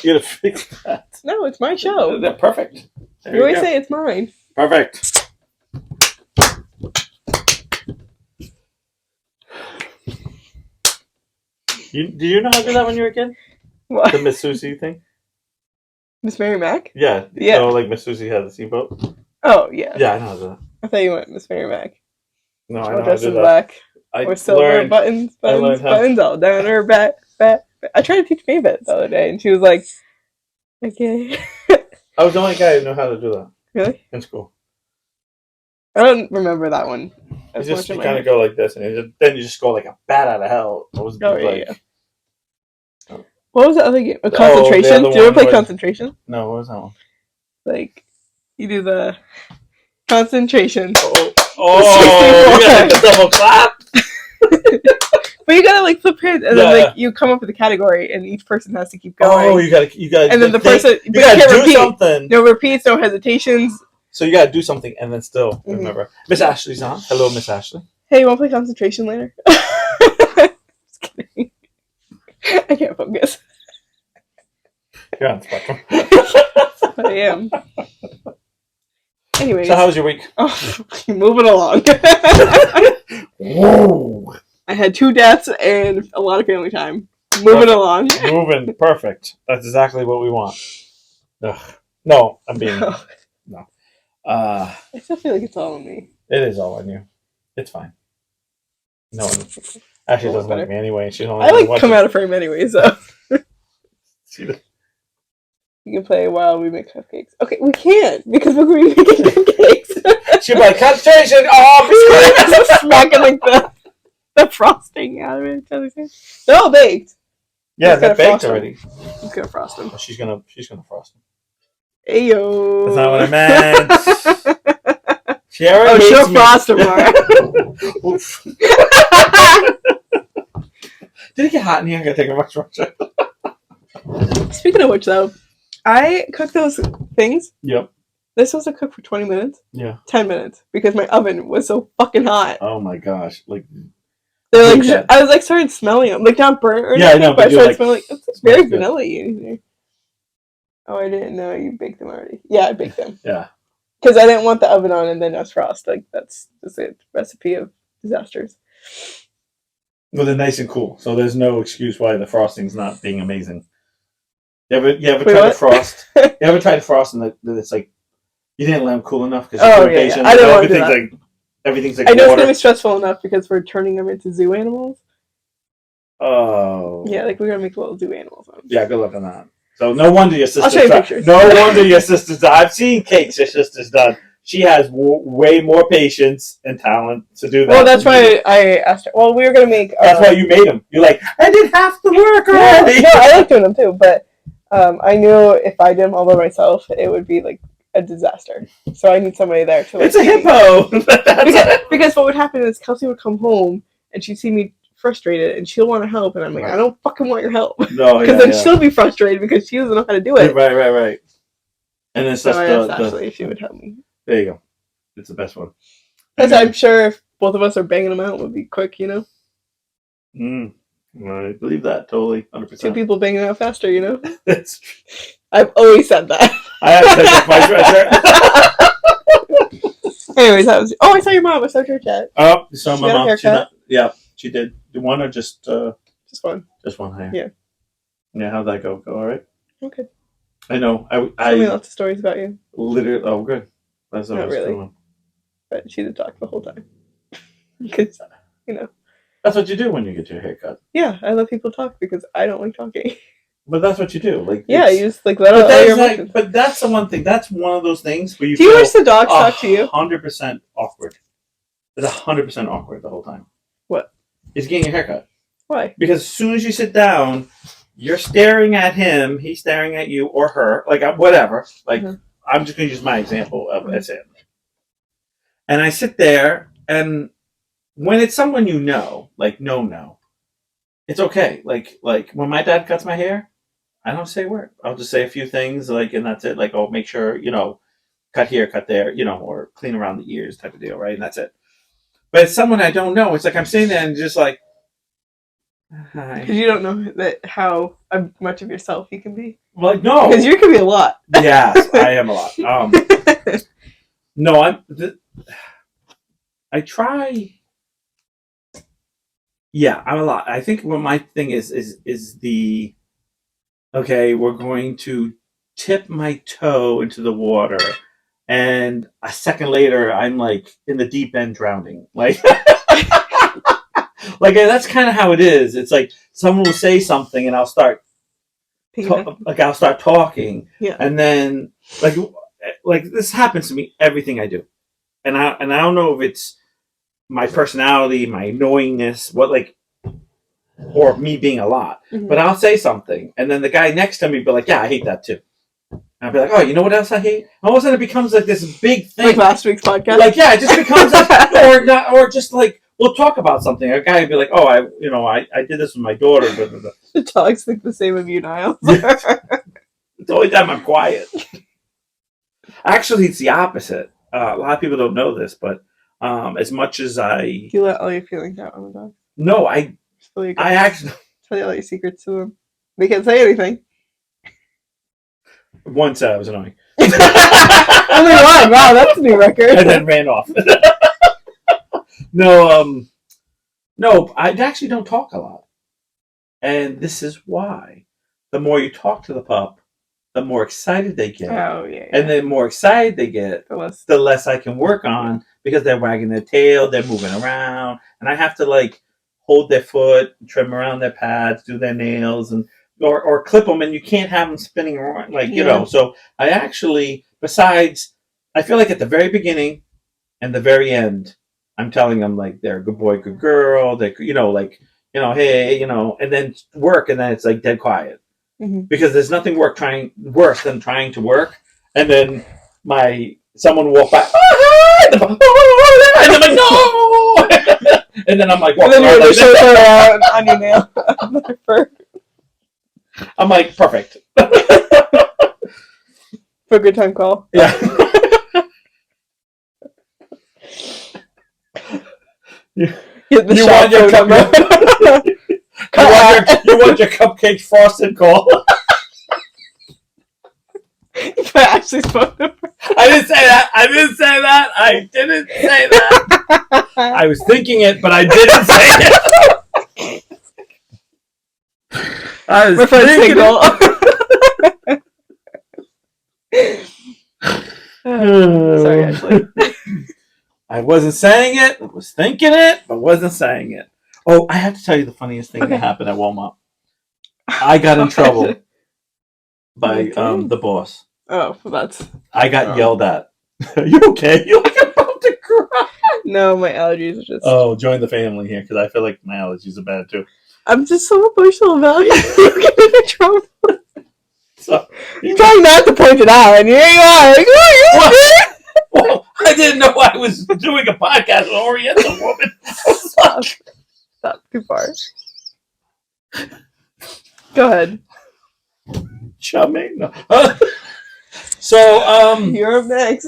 You gotta fix that. No, it's my show. They're perfect. There You always say it's mine. Perfect. Do you know how to do that when you were a kid? What? The Miss Susie thing? Miss Mary Mac? Yeah. Yeah. So, like, Miss Susie had the seatbelt? Oh, yeah. Yeah, I know how to do that. I thought you went Miss Mary Mac. No, I Or know how to dressed do in that. black. I Or silver learned, buttons I learned how. all down her back. I tried to teach Mavis the other day, and she was like, okay. I was the only guy who knew how to do that. Really? In school. I don't remember that one. You kind of go like this, and then you just go like a bat out of hell. It was yeah. What was the other game? Concentration? The other Did you ever play was... Concentration? No, what was that one? Like, you do the concentration. Oh, you got the double clap. But you gotta like flip hands, and then like you come up with a category, and each person has to keep going. Oh, you gotta, and then the person you gotta do repeat. something. No repeats, no hesitations. So you gotta do something, and then still remember. Miss Ashley's on. Hello, Miss Ashley. Hey, you wanna play concentration later? Just kidding. I can't focus. You're on the spectrum. I am. Anyways. So how was your week? Oh, moving along. Whoa. I had 2 deaths and a lot of family time. Moving along. Moving. Perfect. That's exactly what we want. Ugh. No, I'm being... No. I still feel like it's all on me. It is all on you. It's fine. No one... Ashley doesn't like me anyway. She's only I like come out of frame anyway, so... You can play while we make cupcakes. Okay, we can't because we're going to be making cupcakes. She'll be like, concentration! Oh, I'm smacking like the frosting out of it. They're all baked. Yeah, they're baked already. She's gonna frost them. She's gonna frost them. Ayo. That's not what I meant. She already she'll frost them, Mara. Oof. Did it get hot in here? I gotta take a much rusher. Speaking of which, though, I cooked those things. Yep. They're supposed to cook for 20 minutes. Yeah. 10 minutes because my oven was so fucking hot. Oh my gosh! Like they're like, I was like started smelling them, like not burnt or anything. Yeah, I know, but I started smelling like it's very vanilla-y in here. Oh, I didn't know you baked them already. Yeah, I baked them. Yeah. Because I didn't want the oven on and then us frost. Like that's just a recipe of disasters. Well, they're nice and cool, so there's no excuse why the frosting's not being amazing. You ever try to frost? You ever try to frost and it's like you didn't let them cool enough because I didn't want to do that. Everything's like I know water. it's gonna be stressful enough because we're turning them into zoo animals. Oh. Yeah, like we're gonna make little zoo animals. Yeah, good luck on that. So no wonder your sister. I'll show you pictures. No wonder your sister's. I've seen cakes your sister's done. She has way more patience and talent to do that. Well, that's why I asked her. Well, we were gonna make. That's why you made them. You're like, I did half the work already. No, I like doing them too, but I knew if I did them all by myself, it would be like a disaster. So I need somebody there to. Like, it's a hippo. because what would happen is Kelsey would come home and she'd see me frustrated and she'll want to help, and I'm like, I don't fucking want your help. No, because then she'll be frustrated because she doesn't know how to do it. Right. And then so I asked Ashley if she would help me. There you go. It's the best one. Because I'm sure if both of us are banging them out, it would be quick, you know? I believe that totally, 100%. 2 people banging out faster, you know? That's true. I've always said that. I have said that twice right there. Anyways, that was... Oh, I saw your mom. I saw her chat. Oh, you saw my mom. Yeah, she did. The one or just... Just one. Just one, yeah. Yeah, how'd that go? Go all right? Okay. I know. Tell me lots of stories about you. Literally... Oh, good. That's not really. Cool. But she did talk the whole time. Because, you know. That's what you do when you get your hair cut. Yeah, I let people talk because I don't like talking. But that's what you do. Like, yeah, you just like let out all your emotions. But that's the one thing. That's one of those things where you do you wish the dogs talk to you? 100% awkward. It's 100% awkward the whole time. What? It's getting your haircut. Why? Because as soon as you sit down, you're staring at him, he's staring at you or her, like whatever. Like I'm just going to use my example of it. And I sit there, and when it's someone you know, like no, it's okay. Like when my dad cuts my hair, I don't say a word. I'll just say a few things, like, and that's it. Like, oh, make sure, cut here, cut there, or clean around the ears type of deal, right? And that's it. But it's someone I don't know. It's like I'm sitting there and just like, Because you don't know how much of yourself you can be. Well, no. Because you can be a lot. Yes, I am a lot. No, I try. Yeah, I'm a lot. I think what my thing is the okay. We're going to tip my toe into the water, and a second later, I'm like in the deep end, drowning. Like, like that's kind of how it is. It's like someone will say something, and I'll start I'll start talking, and then like this happens to me everything I do, and I don't know if it's my personality, my annoyingness, or me being a lot. Mm-hmm. But I'll say something, and then the guy next to me will be like, "Yeah, I hate that too." And I'll be like, "Oh, you know what else I hate?" All of a sudden, it becomes like this big thing. Like last week's podcast. Like, yeah, it just becomes or just like we'll talk about something. A guy would be like, "Oh, I did this with my daughter." Blah, blah, blah. The dogs think the same of you, Niall. It's the only time I'm quiet. Actually, it's the opposite. A lot of people don't know this, but as much as you let all your feelings out on the dog. No, I actually tell you all your secrets to them. They can't say anything. One said I was annoying. Only one. Wow, that's a new record. And then ran off. No, I actually don't talk a lot, and this is why. The more you talk to the pup, the more excited they get. Oh, yeah. And the more excited they get, the less I can work on because they're wagging their tail, they're moving around, and I have to like hold their foot, trim around their pads, do their nails, and or clip them, and you can't have them spinning around, you know. So I actually, besides, I feel like at the very beginning and the very end, I'm telling them like they're a good boy, good girl, they hey, and then work, and then it's like dead quiet. Mm-hmm. Because there's nothing worse than trying to work, and then someone will walk by, and I'm like, no, and then I'm like, and then you're like around on your nail. I'm like, perfect. For a good time call. Yeah. You want your you want your cupcake frosted call. If I actually spoke to her. I didn't say that. I didn't say that. I was thinking it, but I didn't say it. I was thinking it. Sorry, Ashley. I wasn't saying it. I was thinking it, but wasn't saying it. Oh, I have to tell you the funniest thing that happened at Walmart. I got in trouble by the boss. Oh, that's... I got yelled at. Are you okay? You're like about to cry. No, my allergies are just... Oh, join the family here, because I feel like my allergies are bad, too. I'm just so emotional about it. You're getting in trouble. So, you're trying not to point it out, and here you are. Like, well, I didn't know I was doing a podcast with Oriental woman. Stop, too far. Go ahead. Chumming. No. So, you're up next.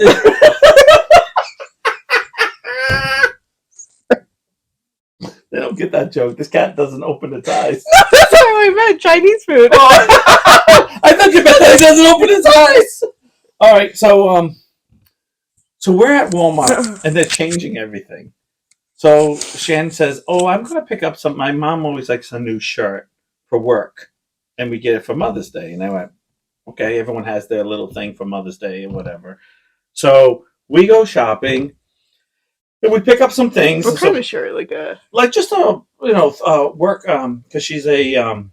They don't get that joke. This cat doesn't open its eyes. No, that's not what I meant. Chinese food. Oh, I thought you meant that he doesn't open his eyes. All right, so we're at Walmart and they're changing everything. So Shannon says, "Oh, I'm going to pick up some. My mom always likes a new shirt for work, and we get it for Mother's Day." And I went, "Okay, everyone has their little thing for Mother's Day or whatever." So we go shopping. And we pick up some things. What kind of shirt? Like just a work because she's a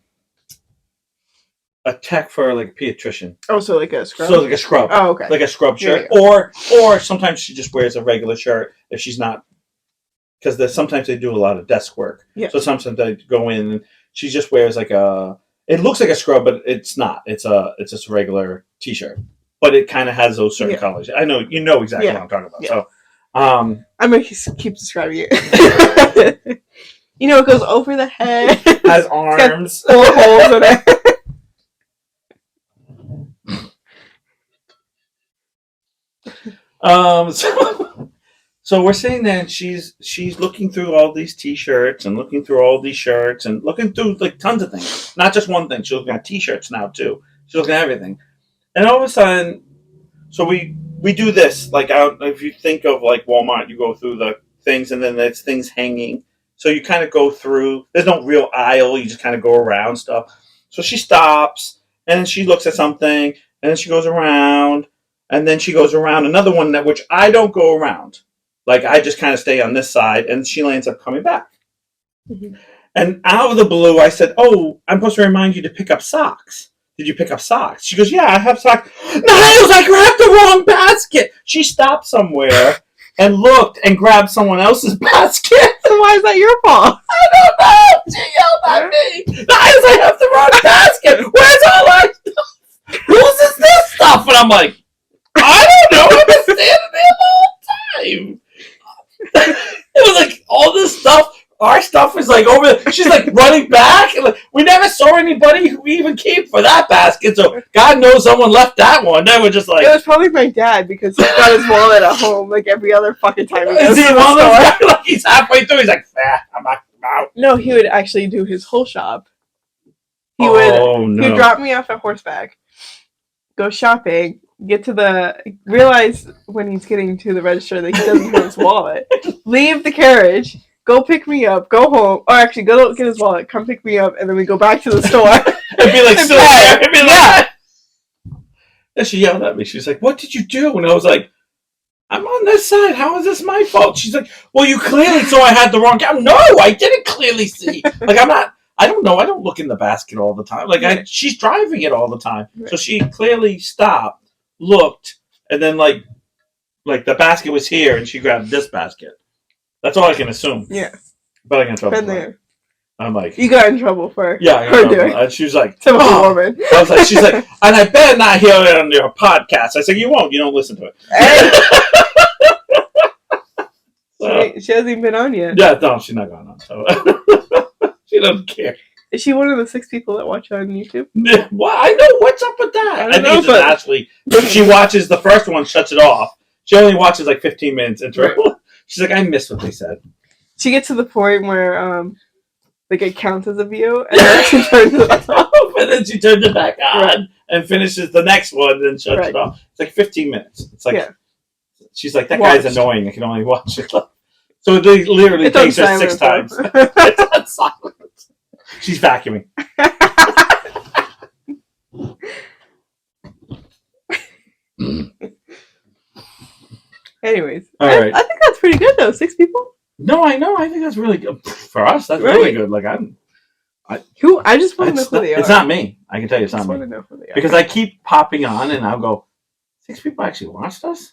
tech for like a pediatrician. Oh, so like a scrub. So like a scrub. Oh, okay. Like a scrub shirt, or sometimes she just wears a regular shirt if she's not, because sometimes they do a lot of desk work. Yeah. So sometimes they go in and she just wears like it looks like a scrub, but it's not. It's just a regular t-shirt, but it kind of has those certain colors. I know exactly what I'm talking about. Yeah. So. I'm gonna keep describing it. It goes over the head. Has arms. Four holes in it. So we're sitting there, and she's looking through all these T-shirts and looking through all these shirts and looking through like tons of things. Not just one thing. She's looking at T-shirts now too. She's looking at everything. And all of a sudden, so we do this. Like, if you think of like Walmart, you go through the things, and then there's things hanging. So you kind of go through. There's no real aisle. You just kind of go around stuff. So she stops, and then she looks at something, and then she goes around, and then she goes around another one which I don't go around. Like, I just kind of stay on this side, and she ends up coming back. Mm-hmm. And out of the blue, I said, "Oh, I'm supposed to remind you to pick up socks. Did you pick up socks?" She goes, "Yeah, I have socks." Niles, I grabbed the wrong basket. She stopped somewhere and looked and grabbed someone else's basket. So why is that your fault? I don't know. She yelled at me. Niles, I have the wrong basket. Where's all that stuff? Whose is this stuff? And I'm like, I don't know. I've been standing there the whole time. It was like all this stuff. Our stuff is like over there. She's like running back. And like, we never saw anybody who even came for that basket. So God knows someone left that one. They were just like, it was probably my dad because he's got his wallet at home like every other fucking time he goes is he to one the of those store. guys, like he's halfway through? He's like, I'm out. No, he would actually do his whole shop. He would drop me off at Horseback, go shopping, realize when he's getting to the register that he doesn't have his wallet, leave the carriage, go pick me up, go home, or actually go get his wallet, come pick me up, and then we go back to the store. And be like, still there. And be like, and she yelled at me. She's like, "What did you do?" And I was like, "I'm on this side. How is this my fault?" She's like, "Well, you clearly saw I had the wrong cam." No, I didn't clearly see. Like, I don't know. I don't look in the basket all the time. Like, she's driving it all the time. So she clearly stopped, looked, and then like the basket was here, and she grabbed this basket. That's all I can assume. Yeah. But I got in trouble. Been there. I'm like, you got in trouble for her doing. And she was like, typical woman. I was like, she's like, and I better not hear it on your podcast. I said, you won't. You don't listen to it. Hey. She hasn't even been on yet. Yeah, no, she's not going on. So she doesn't care. Is she one of the 6 people that watch on YouTube? Well, I know. What's up with that? I think it's actually, she watches the first one, shuts it off. She only watches like 15 minutes into it. She's like, I missed what they said. She gets to the point where like it counts as a view, and then she turns it off. And then she turns it back on and finishes the next one and shuts it off. It's like 15 minutes. It's like, she's like, that guy's annoying. I can only watch it. So it literally takes her 6 times. It's on silent. She's vacuuming. Anyways, all right. I think that's pretty good though. 6 people. No, I know. I think that's really good for us. That's really good. Like I just want to know who they are. It's not me. I can tell you, it's not me. I know who they are because I keep popping on, and I'll go, 6 people actually watched us.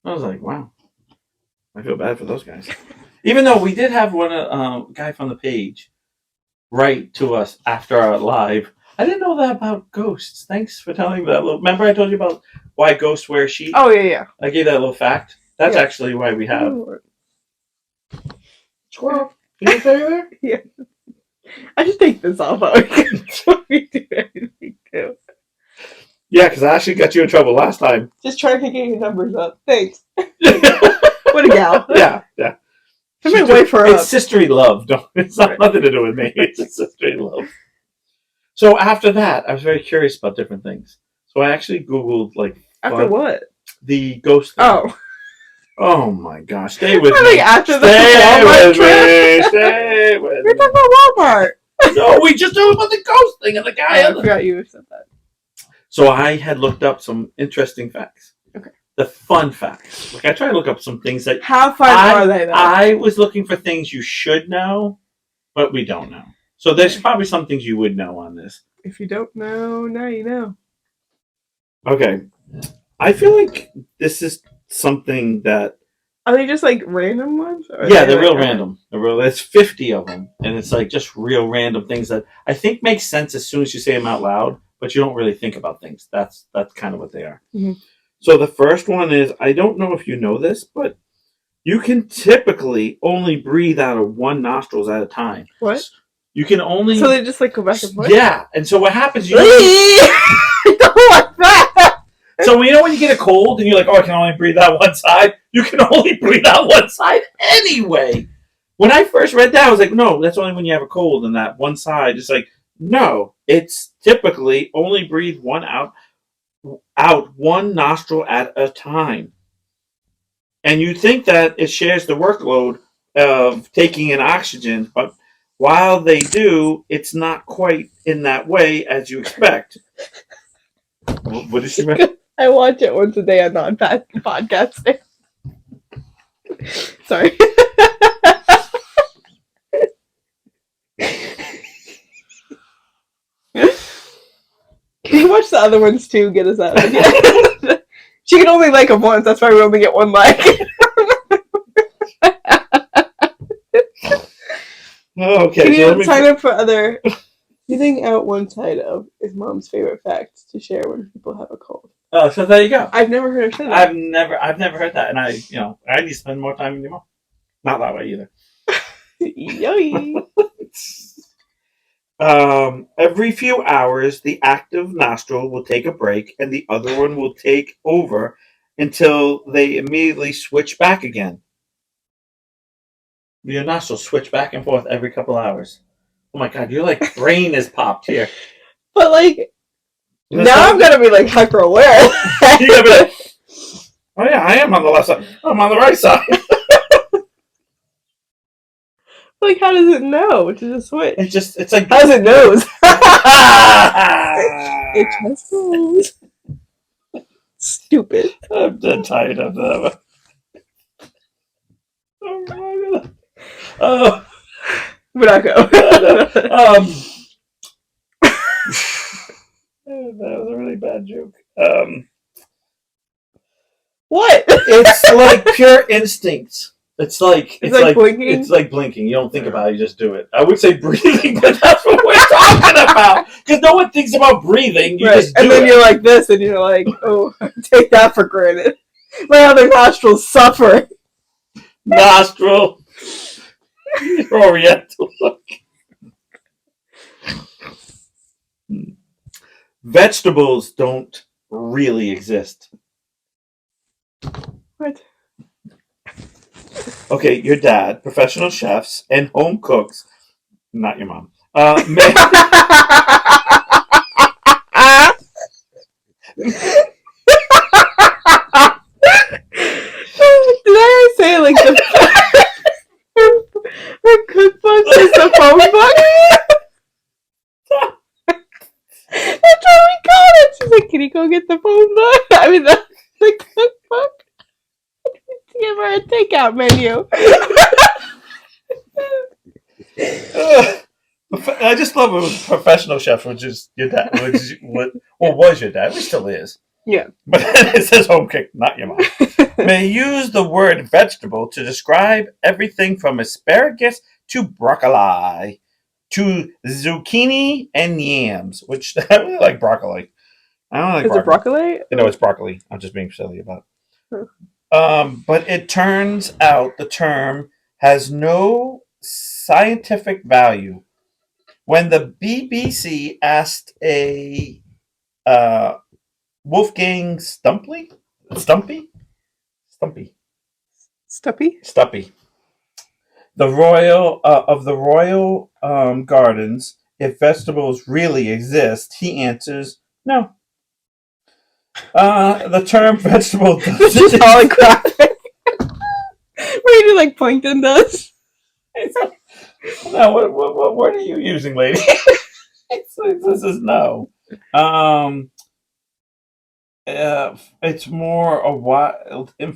I was like, wow. I feel bad for those guys. Even though we did have one guy from the page write to us after our live. I didn't know that about ghosts. Thanks for telling me that. Remember I told you about why ghosts wear sheets? Oh, yeah. I gave that little fact. That's actually why we have... Squirrel. Can you stay there? Yeah. I should take this off. Before we do anything too. Yeah, because I actually got you in trouble last time. Just trying to get your numbers up. Thanks. What a gal. Yeah. Somebody wait for It's sisterly love. It's not nothing to do with me. It's sisterly love. So after that, I was very curious about different things. So I actually Googled after what? The ghost thing. Oh my gosh! Stay with me. After the Walmart trip. Stay with me. We're talking about Walmart. No, we just talked about the ghost thing and the guy. I forgot you said that. So I had looked up some interesting facts. Okay. The fun facts. I try to look up some things that. How fun are they? Though? I was looking for things you should know, but we don't know. So there's probably some things you would know on this. If you don't know, now you know. Okay. I feel like this is something that... Are they just random ones? Yeah, they're real random. There's 50 of them, and it's just real random things that I think make sense as soon as you say them out loud, but you don't really think about things. That's kind of what they are. Mm-hmm. So the first one is, I don't know if you know this, but you can typically only breathe out of one nostrils at a time. What? You can only... So they just go back and forth? Yeah, and so what happens... I don't like that! So when you get a cold and you're like, oh, I can only breathe out one side, you can only breathe out one side anyway. When I first read that, I was like, no, that's only when you have a cold and that one side. It's like, no, it's typically only breathe one out one nostril at a time. And you think that it shares the workload of taking in oxygen, but while they do, it's not quite in that way as you expect. What did she mean? I watch it once a day on non-podcasting. Sorry. Can you watch the other ones too? Get us out of here. She can only like them once. That's why we only get one like. Okay. Can you sign up for other? Eating out one side of is Mom's favorite fact to share when people have a cold. Oh, so there you go. I've never heard her say that. I've never heard that, and I need to spend more time with your mom. Not that way either. Yoey. Every few hours, the active nostril will take a break, and the other one will take over until they immediately switch back again. Your nostrils switch back and forth every couple hours. Oh my god, your brain is popped here. But now I'm gonna be hyper aware. You're gonna be like, oh yeah, I am on the left side. I'm on the right side. How does it know to just switch? It's like how does it knows? It just knows. Stupid. I'm dead tired of that. Oh my god. Oh. We're not going. That was a really bad joke. What? It's like pure instinct. It's like blinking. It's like blinking. You don't think about it; you just do it. I would say breathing, but that's what we're talking about. Because no one thinks about breathing. You just do and then it. you're like this, and you're like, "Oh, take that for granted." My other nostrils suffer. Nostril. Oriental look. Vegetables don't really exist. What? Okay, your dad, professional chefs, and home cooks, not your mom, Did I say her cookbook is the phone book? That's what we call it. She's like, can you go get the phone book? I mean, the cookbook. Give her a takeout menu. I just love it with professional chef, which is your dad, was your dad, which still is. Yeah. But it says home cook, not your mom. May use the word vegetable to describe everything from asparagus to broccoli to zucchini and yams, which I really like broccoli. I don't like broccoli. Is it broccoli? No, it's broccoli. I'm just being silly about it. Huh. But it turns out the term has no scientific value. When the BBC asked a Wolfgang Stumpy, the royal gardens, if vegetables really exist, he answers no. The term vegetable This is holographic. Reading like Plankton does. No, what word are you using, lady? This is no. It's more a wild wait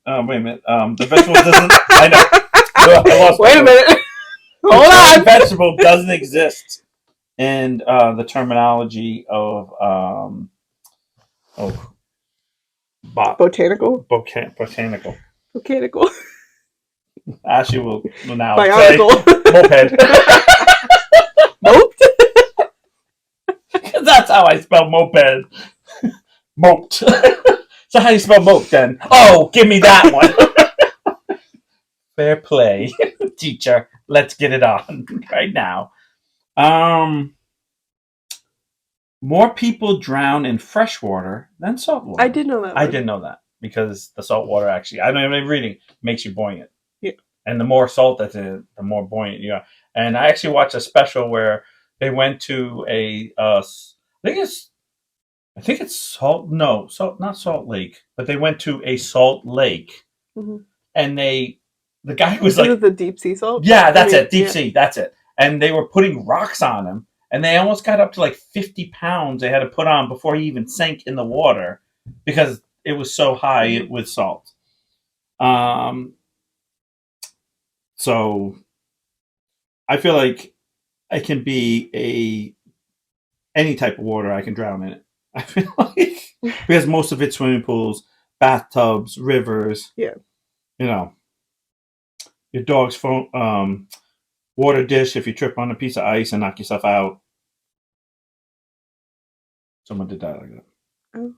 a minute. The vegetable doesn't. I know. I lost. Wait a minute. Hold on. Vegetable doesn't exist in the terminology of botanical. Botanical. Ashley will now Bionical. Say moped. Moped? That's how I spell moped. Moped. So how do you spell mope then? Oh, give me that one. Fair play, teacher. Let's get it on right now. more people drown in fresh water than salt water. I did know that. I didn't know that because the salt water actually, I don't even reading, makes you buoyant. Yeah. And the more salt that's in it, the more buoyant you are. And I actually watched a special where they went to I think it's not Salt Lake, but they went to a salt lake, and the guy was like, "Is it the deep sea salt?" Yeah, that's it, deep sea, that's it. And they were putting rocks on him, and they almost got up to like 50 pounds they had to put on before he even sank in the water because it was so high with salt. So I feel like I can be any type of water. I can drown in it. I feel like because most of it's swimming pools, bathtubs, rivers. Yeah. You know, your dog's phone, water dish. If you trip on a piece of ice and knock yourself out, someone did die like that. Oh.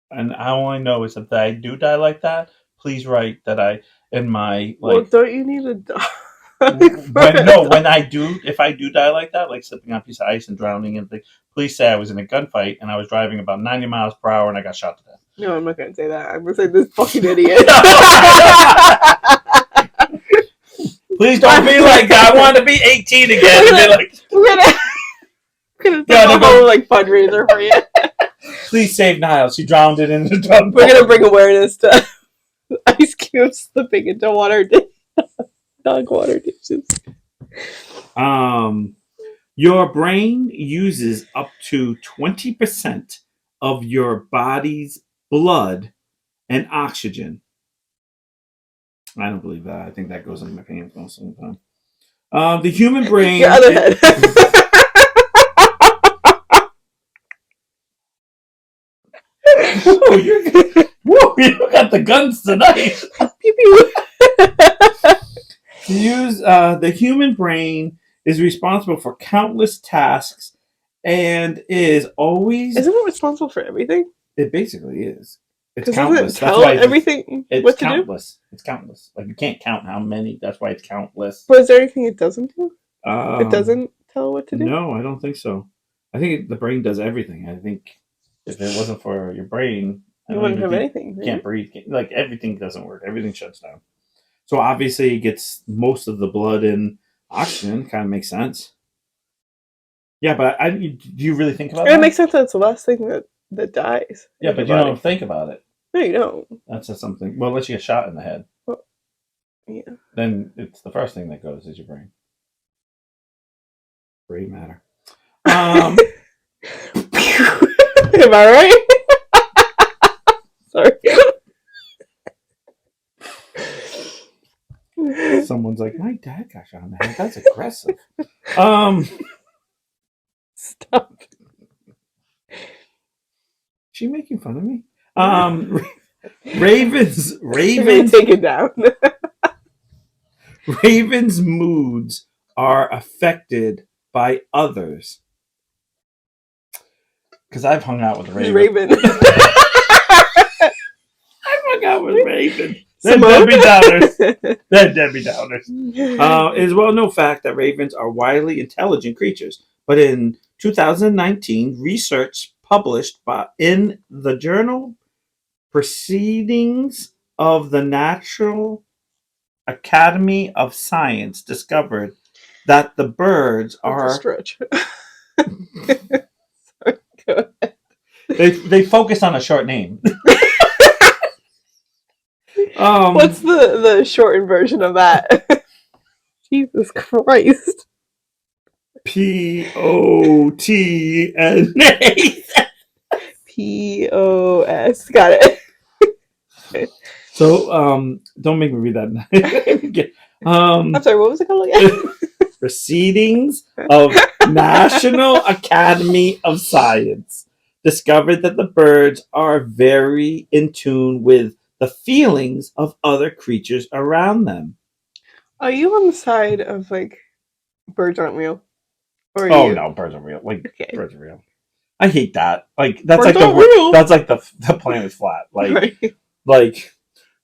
And all I know is that if I do die like that, please write that I in my Well, don't you need a dog? If I do die like that, like slipping on a piece of ice and drowning and things, please say I was in a gunfight and I was driving about 90 miles per hour and I got shot to death. No, I'm not gonna say that. I'm gonna say this fucking idiot. Please don't be like that. I want to be 18 again. And be like, we're gonna do a whole like fundraiser for you. Please save Niles. She drowned it in the tub. We're gonna bring awareness to ice cubes slipping into water. Dog water dishes. Your brain uses up to 20% of your body's blood and oxygen. I don't believe that. I think that goes in my pants most of the time. The human brain. Your other head. You got the guns tonight. Pew pew. The human brain is responsible for countless tasks and is always... Isn't it responsible for everything? It basically is. It's countless. That's why everything it's countless. It's countless. Like you can't count how many. That's why it's countless. But is there anything it doesn't do? It doesn't tell what to do? No, I don't think so. I think the brain does everything. I think if it wasn't for your brain... You wouldn't have anything. You can't breathe. Like everything doesn't work. Everything shuts down. So obviously it gets most of the blood and oxygen. Kind of makes sense. Yeah, but do you really think about that? It makes sense that it's the last thing that dies. Yeah, but you don't think about it. No, you don't. That's just something. Well, unless you get shot in the head. Well, yeah. Then it's the first thing that goes is your brain. Brain matter. Am I right? Sorry. Someone's like, my dad got shot in the head. That's aggressive. Stop. She making fun of me? Ravens take it down. Ravens' moods are affected by others. Because I've hung out with Raven. I've hung out with Raven. They're Debbie Downers. They're Debbie Downers. It is a well-known fact that ravens are wildly intelligent creatures. But in 2019, research published in the journal Proceedings of the National Academy of Science discovered that the birds are... stretch. Sorry, go ahead. They focus on a short name. What's the shortened version of that? Jesus Christ. POTNA. POS. Got it. So, don't make me read that. I'm sorry, what was it called again? Proceedings of National Academy of Science discovered that the birds are very in tune with the feelings of other creatures around them. Are you on the side of, like, birds aren't real? Or no, birds are real. Like, okay. Birds are real. I hate that. Like, that's birds like real. That's like the planet's flat. Like, right. Like,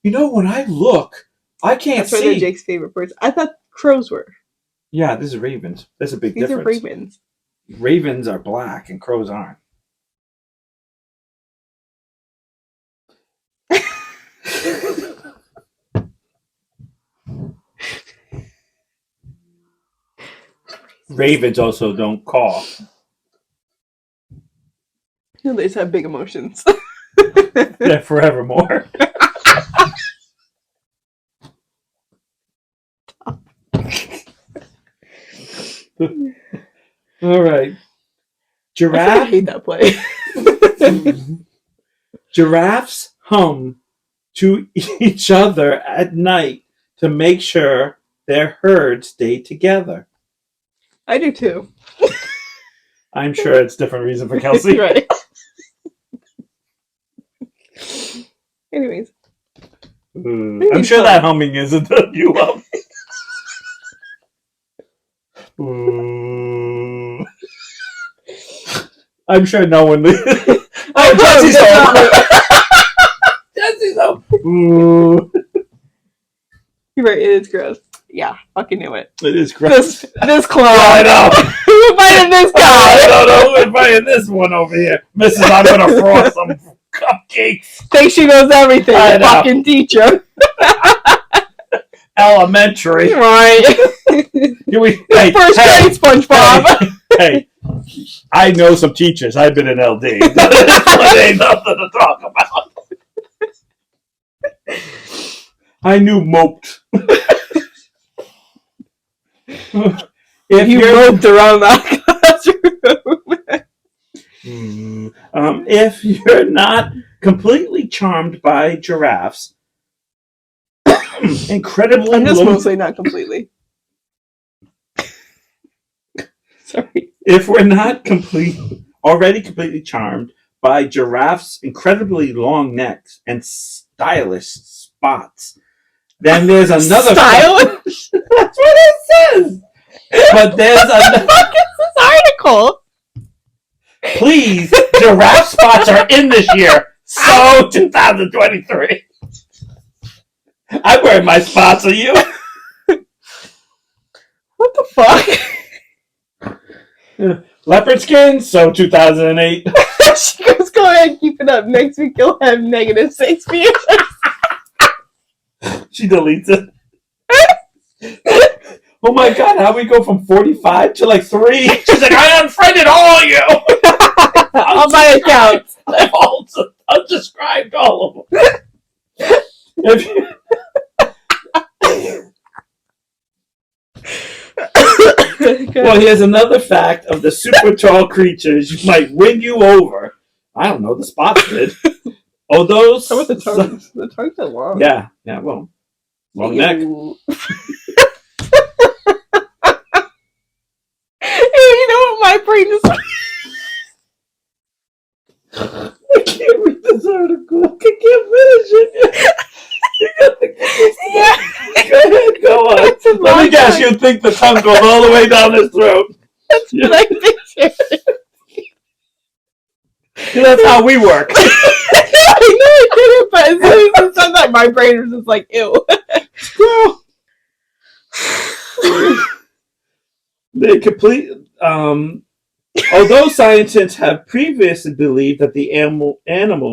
you know, when I look, I can't see. That's why they're Jake's favorite birds. I thought crows were. Yeah, this is ravens. There's a big difference. These are ravens. Ravens are black and crows aren't. Ravens also don't caw. No, they just have big emotions. They're forevermore. All right. I hate that play. Giraffes hum to each other at night to make sure their herds stay together. I do too. I'm sure it's a different reason for Kelsey. Right. Anyways. I'm sure that humming isn't the you hum. I'm sure no one. Oh, Jesse's home. Jesse's home. You're right. It is gross. Yeah, fucking knew it. It is gross. This clown. I know. Who invited this guy? I don't know who invited this one over here. Mrs. I'm gonna frost some cupcakes. Think she knows everything. Fucking teacher. Elementary. Right. Hey, first grade SpongeBob. Hey, I know some teachers. I've been in LD. It ain't nothing to talk about. I knew moped. If you moped around that classroom. If you're not completely charmed by giraffes, incredibly. I'm just mostly not completely. Sorry. If we're not already completely charmed by giraffes' incredibly long necks and stylish spots, then there's another. Stylish? That's what it says. But there's another. What is this article? Please, giraffe spots are in this year. So 2023. I'm wearing my spots. Are you? What the fuck? Leopard skin. So 2008. She goes, go ahead, keep it up. Next week you'll have -6 views. She deletes it. Oh my god, how we go from 45 to like 3? She's like, I unfriended all of you. On my account. I've also unsubscribed all of them. Well, here's another fact of the super tall creatures who might win you over. I don't know, the spots did. Oh, those. How about the tongues? The tongues are long. Yeah, well, long neck. You know what my brain is like? I can't read this article. I can't finish it. Yeah. Go ahead, go on. Let me guess, you think the tongue goes all the way down his throat. That's what I picture. That's how we work. I know I did it, but as soon as I said that, my brain was just like, ew. They complete. Although scientists have previously believed that the animal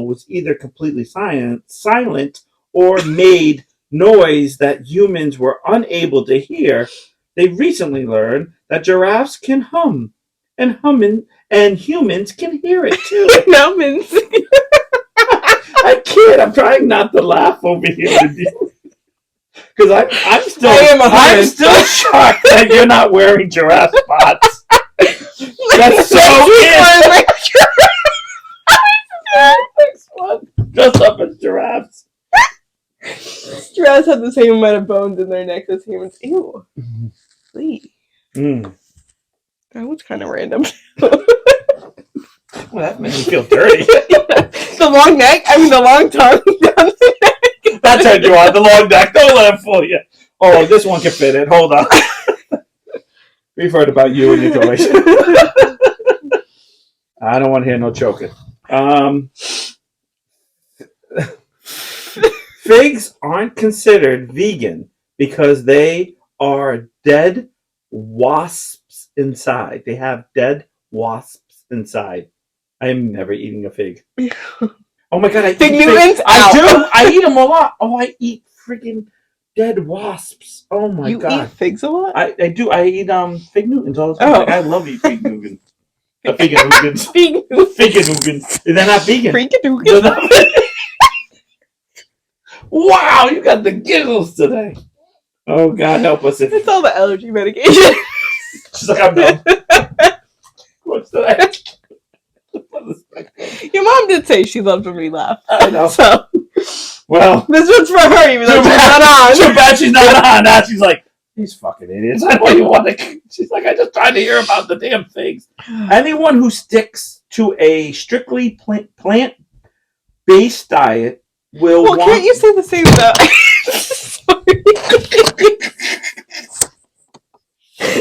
was either completely silent or made noise that humans were unable to hear, they recently learned that giraffes can hum, and humans can hear it too. Humans. I can't. I'm trying not to laugh over here with you. Because I'm still shocked that you're not wearing giraffe spots. That's so weird. Next one. Dress up as giraffes. Giraffes have the same amount of bones in their necks as humans. Ew. Please. That was kind of random. Well, that made me feel dirty. The long neck? I mean, the long tongue down the neck. That turned you on. The long neck. Don't let it fool you. Oh, this one can fit it. Hold on. We've heard about you and your toys. I don't want to hear no choking. Figs aren't considered vegan because they are dead wasps inside. They have dead wasps inside. I am never eating a fig. Oh my god, I Fig eat Newtons? I do. I eat them a lot. Oh, I eat freaking dead wasps. Oh my god. You eat figs a lot? I do. I eat Fig Newtons all the time. Oh. Like, I love eating Fig Newtons. Fig Newtons. Fig Newtons. Fig Newtons. They're not vegan. Freaking Not... Wow, you got the giggles today. Oh God, help us! It's all the allergy medication. She's like, I'm done. What's that? Your mom did say she loved when we laugh. I know. So, well, this one's for her, even though she's not on. Too bad she's not on. Now she's like, these fucking idiots. I don't even want to. She's like, I just tried to hear about the damn things. Anyone who sticks to a strictly plant-based diet will. Well, can't you say the same about?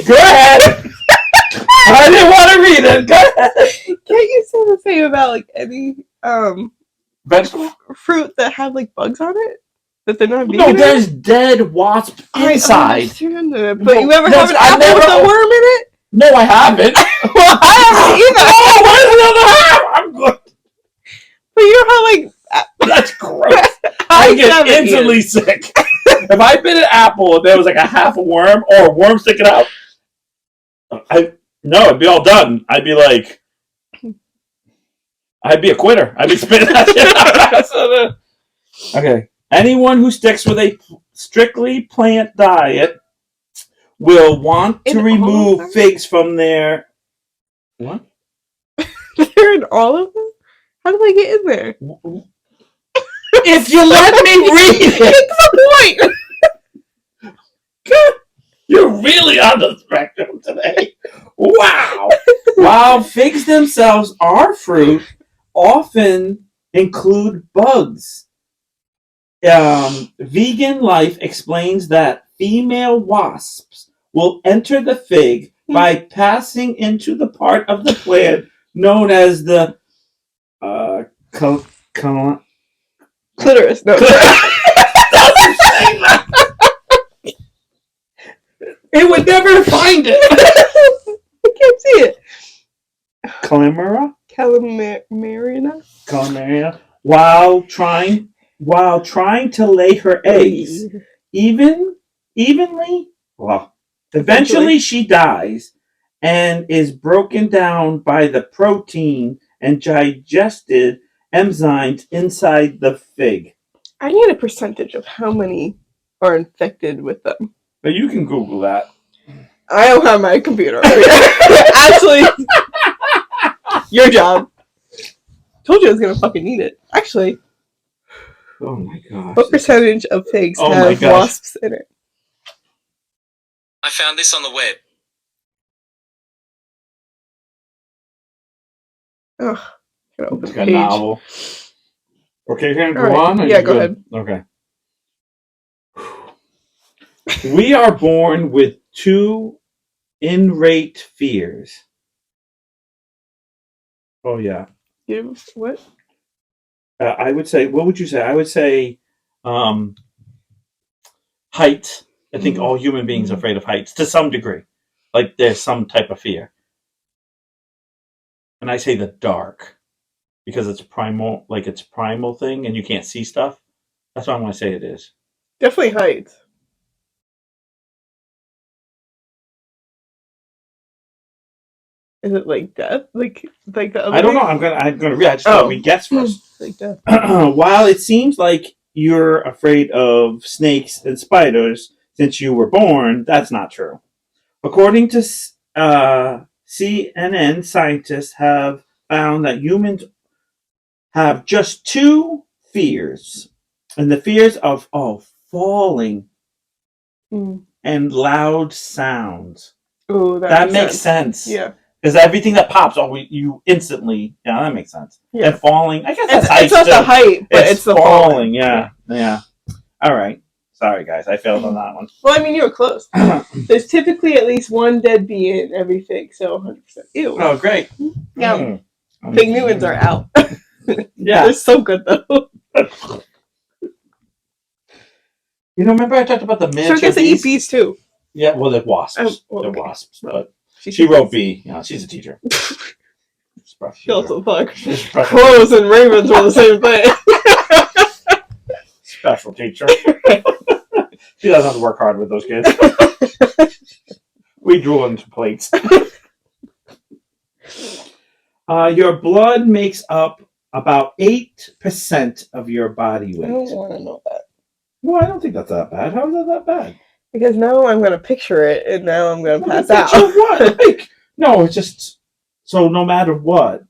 Go ahead. I didn't want to read it. Go ahead. Can't you say the same about like any vegetable fruit that have like bugs on it? That they're not vegan? No, there's dead wasp inside. I understand it, but you ever have an I apple with a worm in it? No, I haven't. Well, I haven't either. Oh, what is another half? I'm good. But you know how like that's gross. I get instantly sick. If I bit an apple and there was like a half a worm or a worm sticking out, it'd be all done. I'd be like, I'd be a quitter. I'd be spitting that shit out. Okay. Anyone who sticks with a strictly plant diet will want to remove figs from their... What? They're in all of them? How did they get in there? If you let me read it! Get to the point! You're really on the spectrum today. Wow. While figs themselves are fruit, often include bugs. Vegan Life explains that female wasps will enter the fig by passing into the part of the plant known as the clitoris. No. It would never find it. I can't see it. Calamariana. While trying to lay her eggs evenly. Well, eventually she dies and is broken down by the protein and digested enzymes inside the fig. I need a percentage of how many are infected with them. But you can Google that. I don't have my computer over here. Actually, your job. Told you I was gonna fucking need it. Actually. Oh my gosh. What percentage of figs have wasps in it? I found this on the web. Oh, gotta open the page. Novel. Okay, you're gonna go on? Yeah, go ahead. Okay. We are born with two innate fears. Oh yeah. What? I would say. What would you say? I would say, heights. I think all human beings are afraid of heights to some degree. Like there's some type of fear. And I say the dark because it's primal, like it's primal thing, and you can't see stuff. That's what I'm going to say it is. Definitely heights. Is it like death? Like the other? I don't know. I'm gonna read. I just thought we guess first. Like death. While it seems like you're afraid of snakes and spiders since you were born, that's not true. According to CNN, scientists have found that humans have just two fears, and the fears of falling and loud sounds. Oh, that makes sense. Yeah. Because everything that pops, you instantly, that makes sense. Yeah. And falling, I guess that's it's not the height, but it's the falling. Yeah. All right. Sorry, guys. I failed on that one. Well, I mean, you were close. There's typically at least one dead bee in every fig, so 100%. Ew. Oh, great. Yeah. Fig Newtons are out. Yeah. They're so good, though. Remember I talked about the miniature So I guess they eat bees, too. Yeah, well, they're wasps. They're wasps, but... She wrote B. You know, she's a teacher. She also thought Special crows and ravens were the same thing. Special teacher. She doesn't have to work hard with those kids. We drew into plates. Your blood makes up about 8% of your body weight. I don't want to know that. Well, I don't think that's that bad. How is that bad? Because now I'm going to picture it, and now I'm going to pass out. What? Like, no, it's just so no matter what.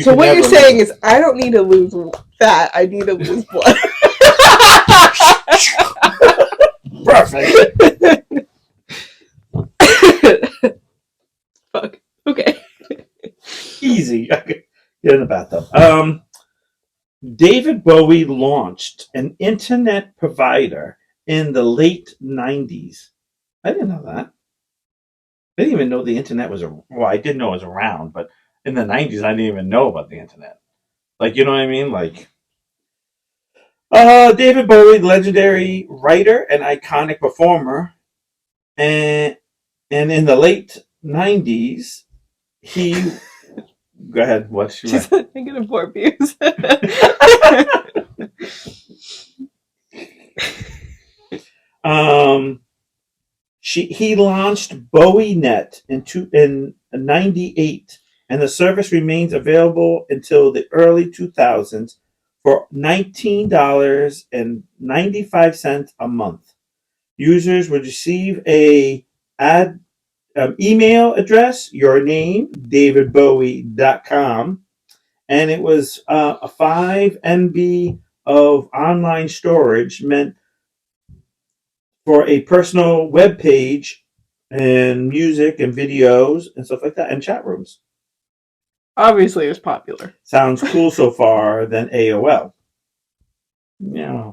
So what you're saying is I don't need to lose fat. I need to lose blood. Perfect. Fuck. Okay. Easy. Get in the bathtub. David Bowie launched an internet provider in the late 90s. I didn't know that. I didn't even know the internet was well, I did know it was around, but in the 90s I didn't even know about the internet. Like, you know what I mean? Like David Bowie, legendary writer and iconic performer, and in the late 90s he go ahead. What's she She's negative 4 views. He launched BowieNet in '98, and the service remains available until the early 2000s for $19.95 a month. Users would receive a email address, your name, davidbowie.com, and it was a 5 MB of online storage meant for a personal web page and music and videos and stuff like that and chat rooms. Obviously, it was popular. Sounds cool so far than AOL. Yeah,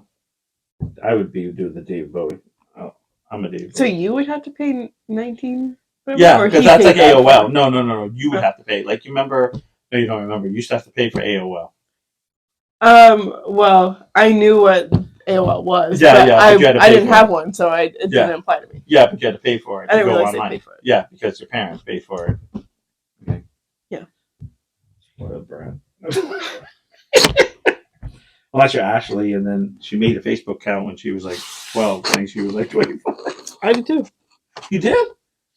I would do the David Bowie. Oh, I'm a David Bowie. So you would have to pay 19? Yeah, because that's like AOL. No. You would have to pay. Like, you remember? No, you don't remember. You used to have to pay for AOL. Well, I knew what AOL was. Yeah, but yeah. I didn't have it. one, so it didn't apply to me. Yeah, but you had to pay for it. I didn't realize they paid for it. Yeah, because your parents paid for it. Okay. Yeah. Spoiled brat. Unless you're Ashley, and then she made a Facebook account when she was like 12, and she was like 25. I did too. You did?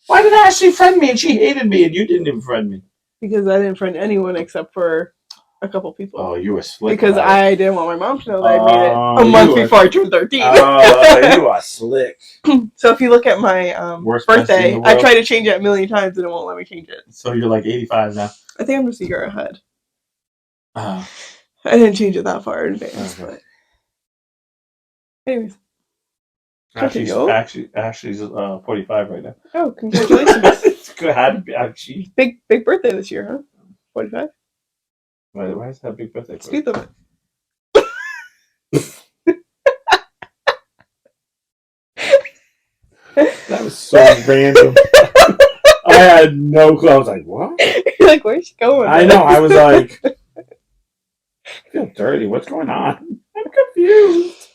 Why did Ashley friend me and she hated me and you didn't even friend me? Because I didn't friend anyone except for a couple people. Oh, you were slick. Because I didn't want my mom to know that I made it a you month before I turned 13. Oh, you are slick. So if you look at my birthday, I tried to change it a million times and it won't let me change it. So you're like 85 now? I think I'm just a year ahead. Oh. I didn't change it that far in advance, Okay. but anyways. Ashley's 45 right now. Oh, congratulations. Good. Ashley. Big birthday this year, huh? 45? Why is that big birthday? Speed limit. That was so random. I had no clue. I was like, what? You're like, where's she going? I know. I was like, I feel dirty. What's going on? I'm confused.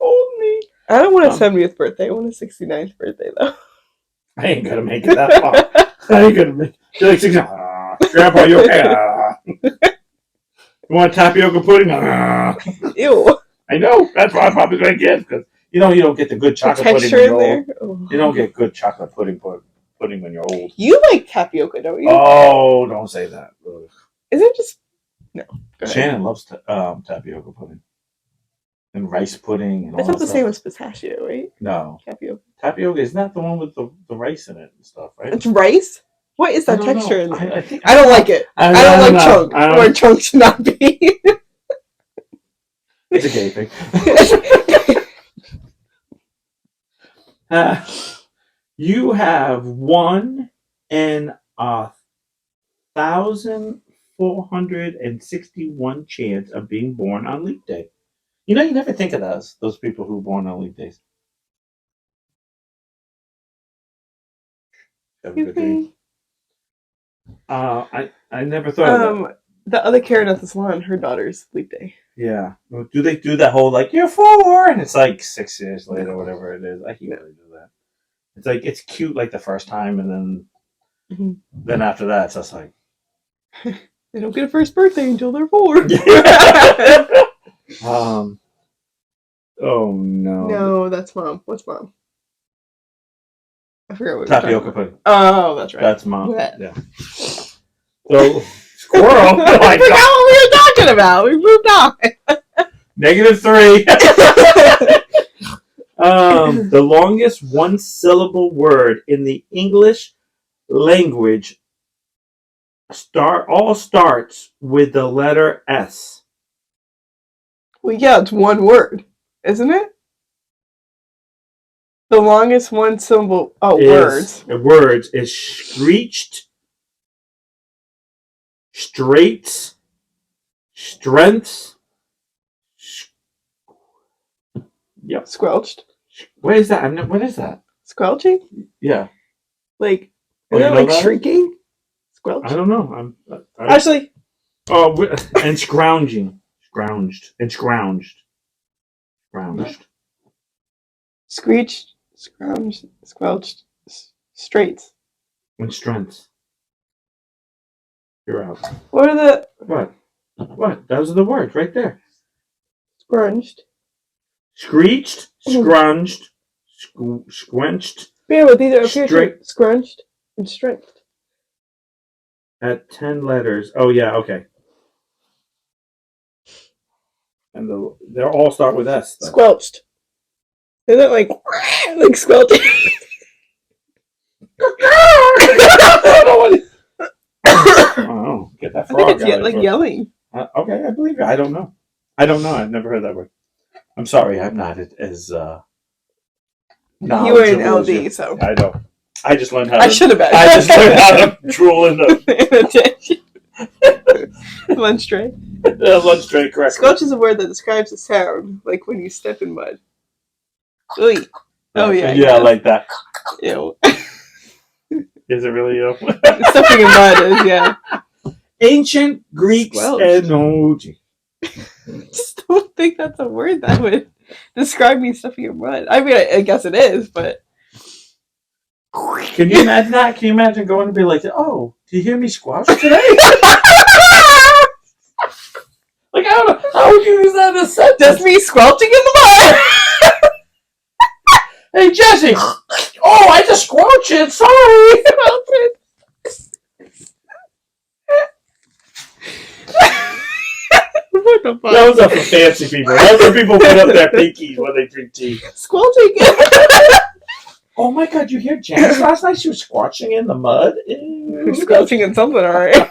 Hold me. I don't want a 70th birthday. I want a 69th birthday, though. I ain't gonna make it that far. I ain't gonna make it. You're like 69. Grandpa, you okay? You want tapioca pudding? Ew. I know. That's why I'm probably going to get, because you don't get the good chocolate pudding when you're old. Oh. You don't get good chocolate pudding when you're old. You like tapioca, don't you? Oh, don't say that. Ugh. Is it just... No. Shannon loves tapioca pudding. And rice pudding. And it's all not the stuff. same as pistachio, right? No. Tapioca. Tapioca is not the one with the rice in it and stuff, right? It's rice? What is that texture in there? I don't like it. I don't like chunk. Where chunk should not be. It's a gay thing. You have 1 in 1,461 chance of being born on leap day. You never think of those people who are born on leap days. Have a good day. I never thought of that. The other Karen at the salon, her daughter's leap day. Yeah. Do they do that whole, like, you're 4, and it's like 6 years later, whatever it is? I hate when they do that. It's like, it's cute, like, the first time, and then Mm-hmm. Then after that, it's just like... They don't get a first birthday until they're 4. Oh, no. No, that's Mom. What's Mom? I forgot what Tapioca pudding. Oh, that's right. That's Mom. Yeah. So, squirrel. I forgot what we were talking about. We moved on. -3. The longest one-syllable word in the English language all starts with the letter S. Well, yeah, it's one word, isn't it? The longest one syllable. Oh, words. Words is screeched, straights, strengths. Yep. Squelched. What is that? What is that? Squelching? Yeah. Like, Oh, is that like shrieking? Squelch? I don't know. Actually. Oh, and scrounging. Scrounged. And scrounged. Scrounged. Screeched, scrounged, squelched, straights. And strengths. You're out. What are the... What? Those are the words right there. Scrunched. Screeched, scrunched, squenched. Yeah, but these are appear scrunched and strength. At 10 letters. Oh, yeah, okay. And they all start with S. Though. Squelched. Is it like squelching? Oh, get that frog. I think it's like yelling. Okay, I believe it. I don't know. I've never heard that word. I'm sorry, I'm not as you were in LD, so I know. I just learned how. I should have been. I just learned how to drool in the lunch tray. Lunch tray, correct. Squelch is a word that describes a sound, like when you step in mud. Oy. Oh yeah. Yeah, like that. Ew. Is it really ew? Stepping in mud is, yeah. Ancient Greeks and I just don't think that's a word that would describe me stepping in mud. I mean, I guess it is, but... Can you imagine that? Can you imagine going to be like, oh, do you hear me squash today? Like, I don't know. How would you use that in a sentence? Just me squelching in the mud! Hey, Jesse! Oh, I just squelched it! Sorry! What the fuck? Those are for fancy people. Those are people who put up their pinkies when they drink tea. Squelching. Oh my god, you hear Janice last night? She was squelching in the mud? Squelching in something, alright.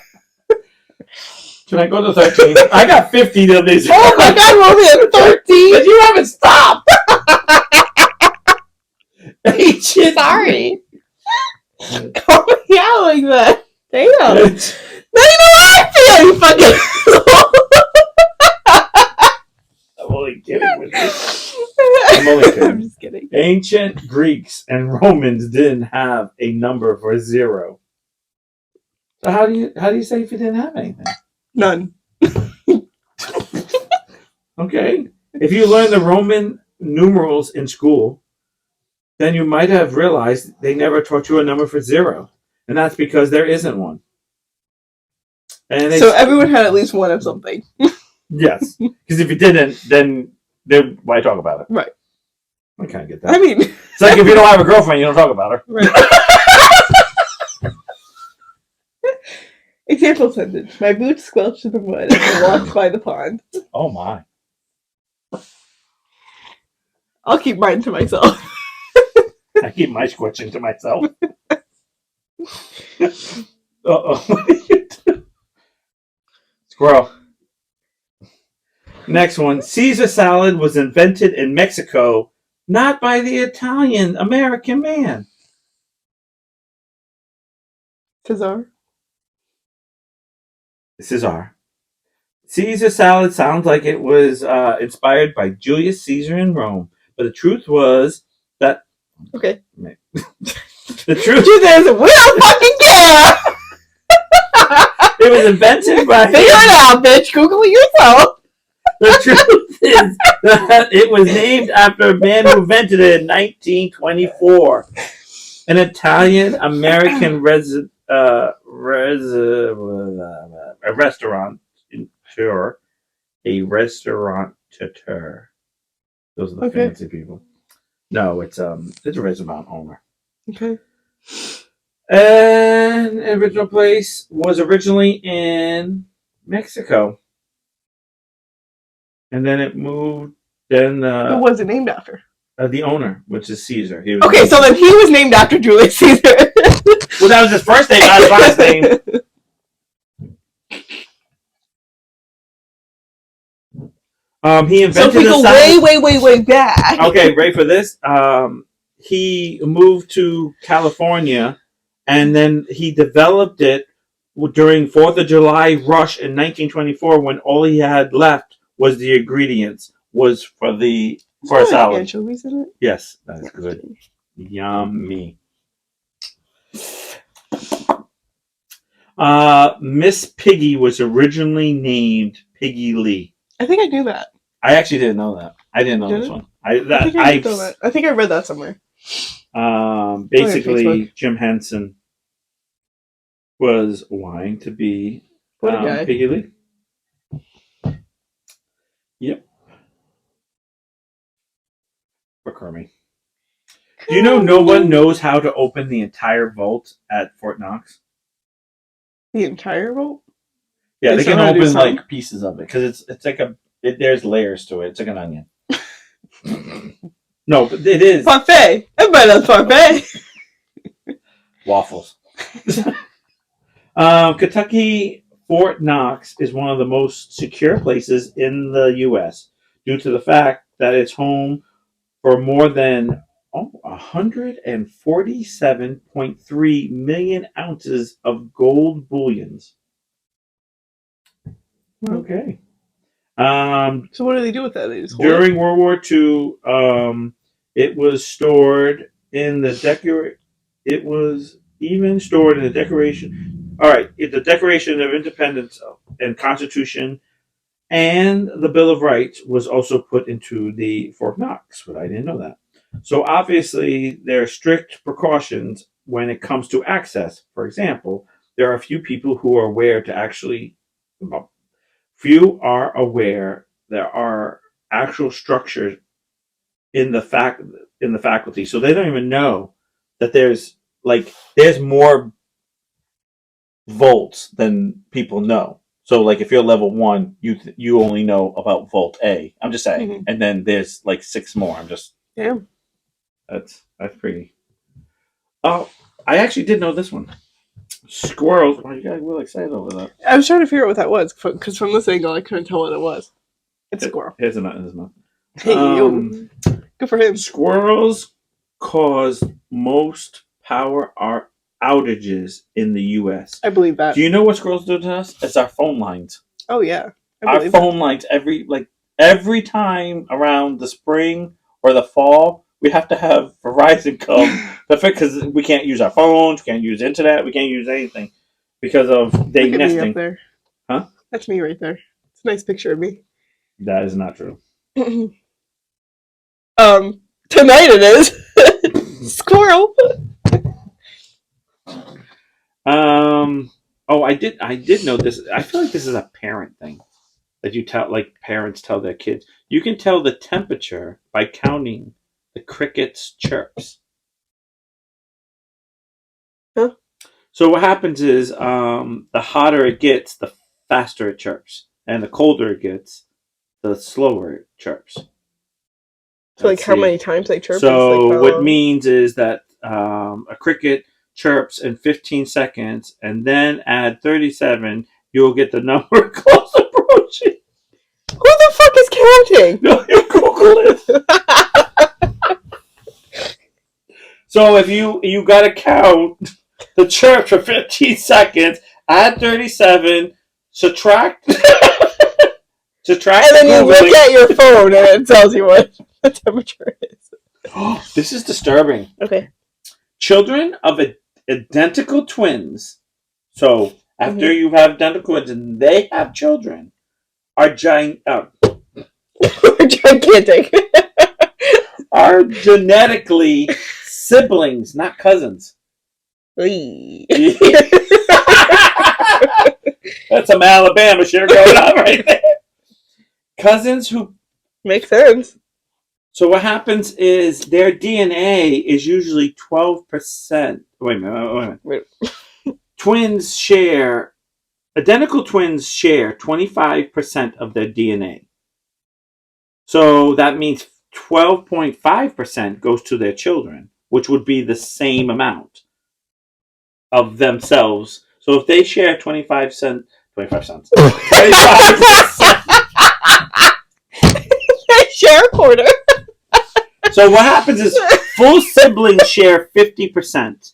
Can I go to 13? I got 15 of these. Oh my god, we're only at 13! But you haven't stopped! Sorry. Call me out like that. Damn. Now you know how I feel, you fucking I'm only kidding with you. I'm only kidding. I'm just kidding. Ancient Greeks and Romans didn't have a number for 0. So how do you say if you didn't have anything? None. Okay. If you learn the Roman numerals in school, then you might have realized they never taught you a number for 0. And that's because there isn't one. And so everyone had at least one of something. Yes. Because if you didn't, then why talk about it? Right. I kind of get that. I mean... It's like if you don't have a girlfriend, you don't talk about her. Right. Example sentence. My boots squelched in the mud as I walked by the pond. Oh my. I'll keep mine to myself. I keep my squelching to myself. Uh-oh. What are you doing? Squirrel. Next one. Caesar salad was invented in Mexico, not by the Italian-American man. Cesar. Caesar salad sounds like it was inspired by Julius Caesar in Rome, but the truth was that... Okay. The truth is, we don't fucking care! It was invented by... Figure it out, bitch! Google it yourself! The truth is that it was named after a man who invented it in 1924. An Italian-American a restaurant. Sure, a restaurateur. Those are the Okay. fancy people. No, it's a restaurant owner. Okay. And original place was originally in Mexico, and then it moved. Then Who was it named after? the owner, which is Caesar. He was Okay, so then he was named after Julius Caesar. Well, that was his first name, not his last name. He invented. So if we go way back. Okay, ready for this? He moved to California, and then he developed it during 4th of July rush in 1924, when all he had left was the ingredients was for a salad. Anchovies in it? Yes, that's good. Yummy. Miss Piggy was originally named Piggy Lee. I think I knew that. I actually didn't know that. I didn't know this one. I think I read that somewhere. Basically, Jim Henson was wanting to be Piggy Lee. Yep. For Kermie. Do you know no one knows how to open the entire vault at Fort Knox? The entire vault? Yeah, they can open like pieces of it because it's like there's layers to it. It's like an onion. No, but it is parfait. Everybody loves parfait. Waffles. Kentucky Fort Knox is one of the most secure places in the U.S. due to the fact that it's home for more than 147.3 million ounces of gold bullions. Okay. So what do they do with that? They just hold during World War II, it was stored in the It was even stored in the Declaration. All right, the Declaration of Independence and Constitution, and the Bill of Rights was also put into the Fort Knox, but I didn't know that. So obviously, there are strict precautions when it comes to access. For example, there are a few people who are aware to actually. Few are aware there are actual structures in the faculty, so they don't even know that there's more vaults than people know. So, like, if you're level 1, you only know about Vault A. I'm just saying, and then there's like 6 more. I'm just That's pretty. Oh, I actually did know this one. Squirrels. Why you guys really excited over that? I was trying to figure out what that was because from this angle I couldn't tell what it was. It's a squirrel. Here's a nut in his mouth. Hey, good for him. Squirrels cause most power outages in the U.S. I believe that. Do you know what squirrels do to us? It's our phone lines. Oh yeah, our phone lines. Every time around the spring or the fall, we have to have Verizon come because we can't use our phones, we can't use internet, we can't use anything because of they nesting. Me up there. Huh? That's me right there. It's a nice picture of me. That is not true. Tonight it is. Squirrel. Oh, I did know this. I feel like this is a parent thing that parents tell their kids. You can tell the temperature by counting the crickets' chirps. Huh? So what happens is, the hotter it gets, the faster it chirps, and the colder it gets, the slower it chirps. So, how many times they chirp? So what it means is that a cricket chirps in 15 seconds, and then add 37, you'll get the number close approaching. Who the fuck is counting? No, you Google it. So if you gotta count the chirps for 15 seconds, add 37, subtract, and then you look at your phone and it tells you what the temperature is. This is disturbing. Okay. Children of identical twins. So after you have identical twins and they have children, are gigantic. Are genetically siblings, not cousins. That's some Alabama shit going on right there. Cousins who... Makes sense. So what happens is their DNA is usually 12%. Wait a minute. Identical twins share 25% of their DNA. So that means 12.5% goes to their children, which would be the same amount of themselves. So if they share 25 cents, 25%. They share a quarter. So what happens is full siblings share 50%.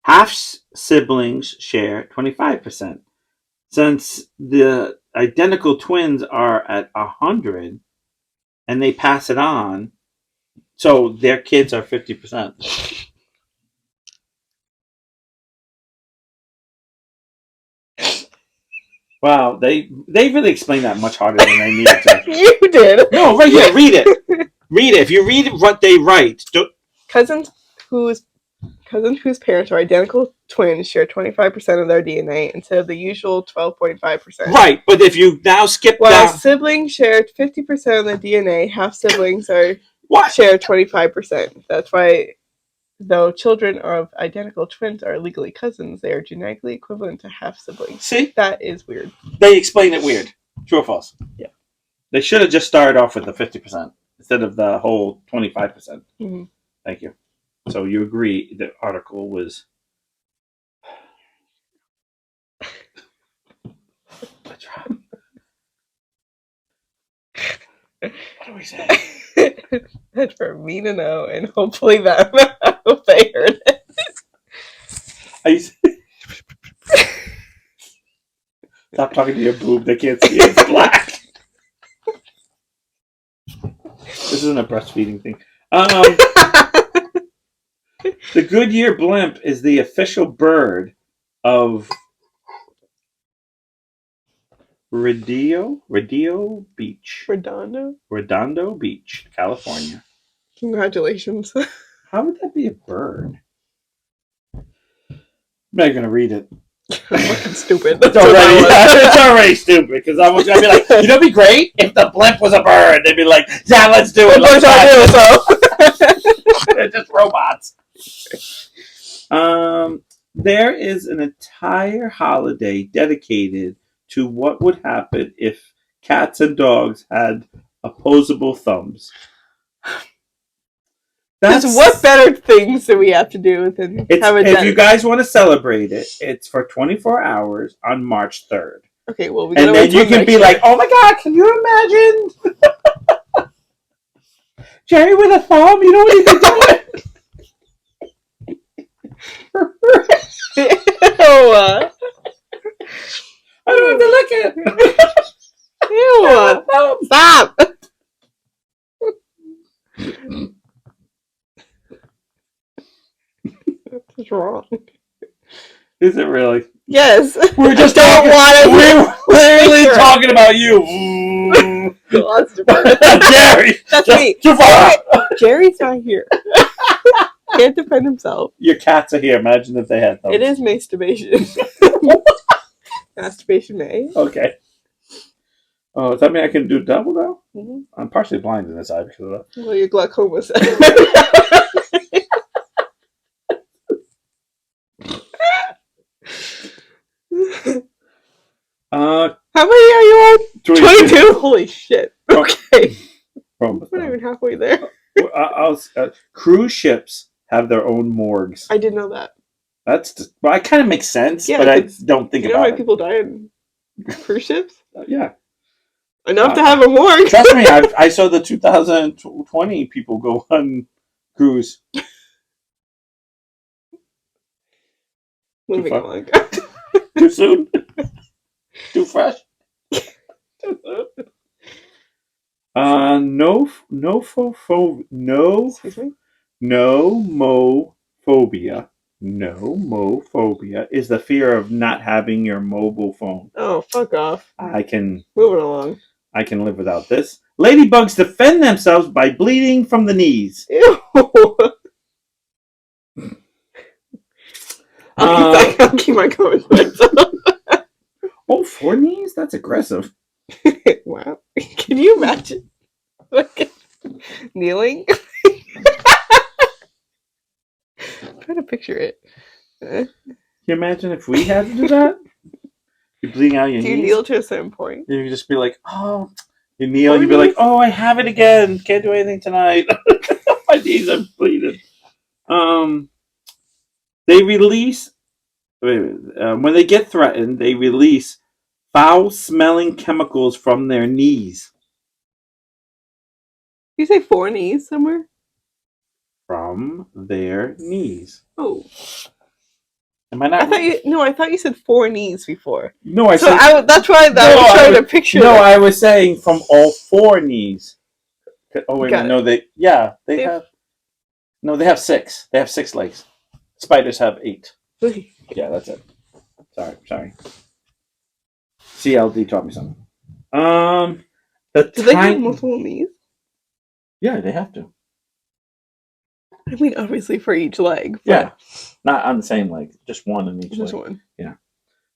Half siblings share 25%. Since the identical twins are at 100 and they pass it on, so their kids are 50%. Wow, they really explained that much harder than I needed to. You did. No, right here, read it. Read it. If you read what they write. Cousins whose parents are identical twins share 25% of their DNA instead of the usual 12.5%. Right, but if you now skip While down... siblings share 50% of their DNA, half siblings share 25%. That's why, though children of identical twins are legally cousins, they are genetically equivalent to half siblings. See? That is weird. They explained it weird. True or false? Yeah. They should have just started off with the 50% instead of the whole 25%. Mm-hmm. Thank you. So you agree the article was... What do we say? That's for me to know, and hopefully them. I hope they heard it. Stop talking to your boob. They can't see it. It's black. This isn't a breastfeeding thing. The Goodyear blimp is the official bird of Redondo Beach. Redondo Beach, California. Congratulations. How would that be a bird? I'm not going to read it. Fucking stupid. It's already stupid because I was going to be like, you know, it'd be great if the blimp was a bird. They'd be like, yeah, let's do it. Let's do it. They're just robots. There is an entire holiday dedicated to what would happen if cats and dogs had opposable thumbs. What better things do we have to do than have a if you guys want to celebrate it, it's for 24 hours on March 3rd. Okay, well, we and then you can be like, oh my god, can you imagine? Jerry with a thumb, you know what you can do? I don't have to look at it. Ew. Stop. What's wrong? Is it really? Yes. We're just talking. We're literally talking about you. Jerry. That's me. Jerry's not here. Can't defend himself. Your cats are here. Imagine if they had thumbs. It is masturbation. Masturbation May. Okay. Oh, does that mean I can do double now? Mm-hmm. I'm partially blind in this eye because of that. Well, your glaucoma said. How many are you on? 22? Holy shit. Okay. We're not even halfway there. Cruise ships have their own morgues. I didn't know that. It kind of makes sense, yeah, but I don't think about it. You know how many people die in cruise ships? Yeah. Enough to have a morgue. Trust me, I saw the 2020 people go on cruise. Moving on. Too soon? Too fresh? Too soon? Nomophobia is the fear of not having your mobile phone. Oh, fuck off. Moving along. I can live without this. Ladybugs defend themselves by bleeding from the knees. Ew. I'll keep my comments to myself. Oh, 4 knees? That's aggressive. Wow. Can you imagine? Like, kneeling? I'm trying to picture it. Can you imagine if we had to do that? You're bleeding out your Do knees. you kneel to a certain point? You just be like, oh, you kneel. You'd be like, oh, I have it again. Can't do anything tonight. My knees are bleeding. They release when they get threatened. They release foul-smelling chemicals from their knees. You say 4 knees somewhere? From their knees. Oh. Am I not? I thought you said 4 knees before. No, I so said. That's why I was trying to picture. No, I was saying from all 4 knees. Oh wait, no, they have. No, they have 6. They have 6 legs. Spiders have 8. Yeah, that's it. Sorry. CLD taught me something. Do they have multiple knees? Yeah, they have to. I mean, obviously for each leg. But... Yeah, not on the same leg. Just one in each leg. Just one. Yeah.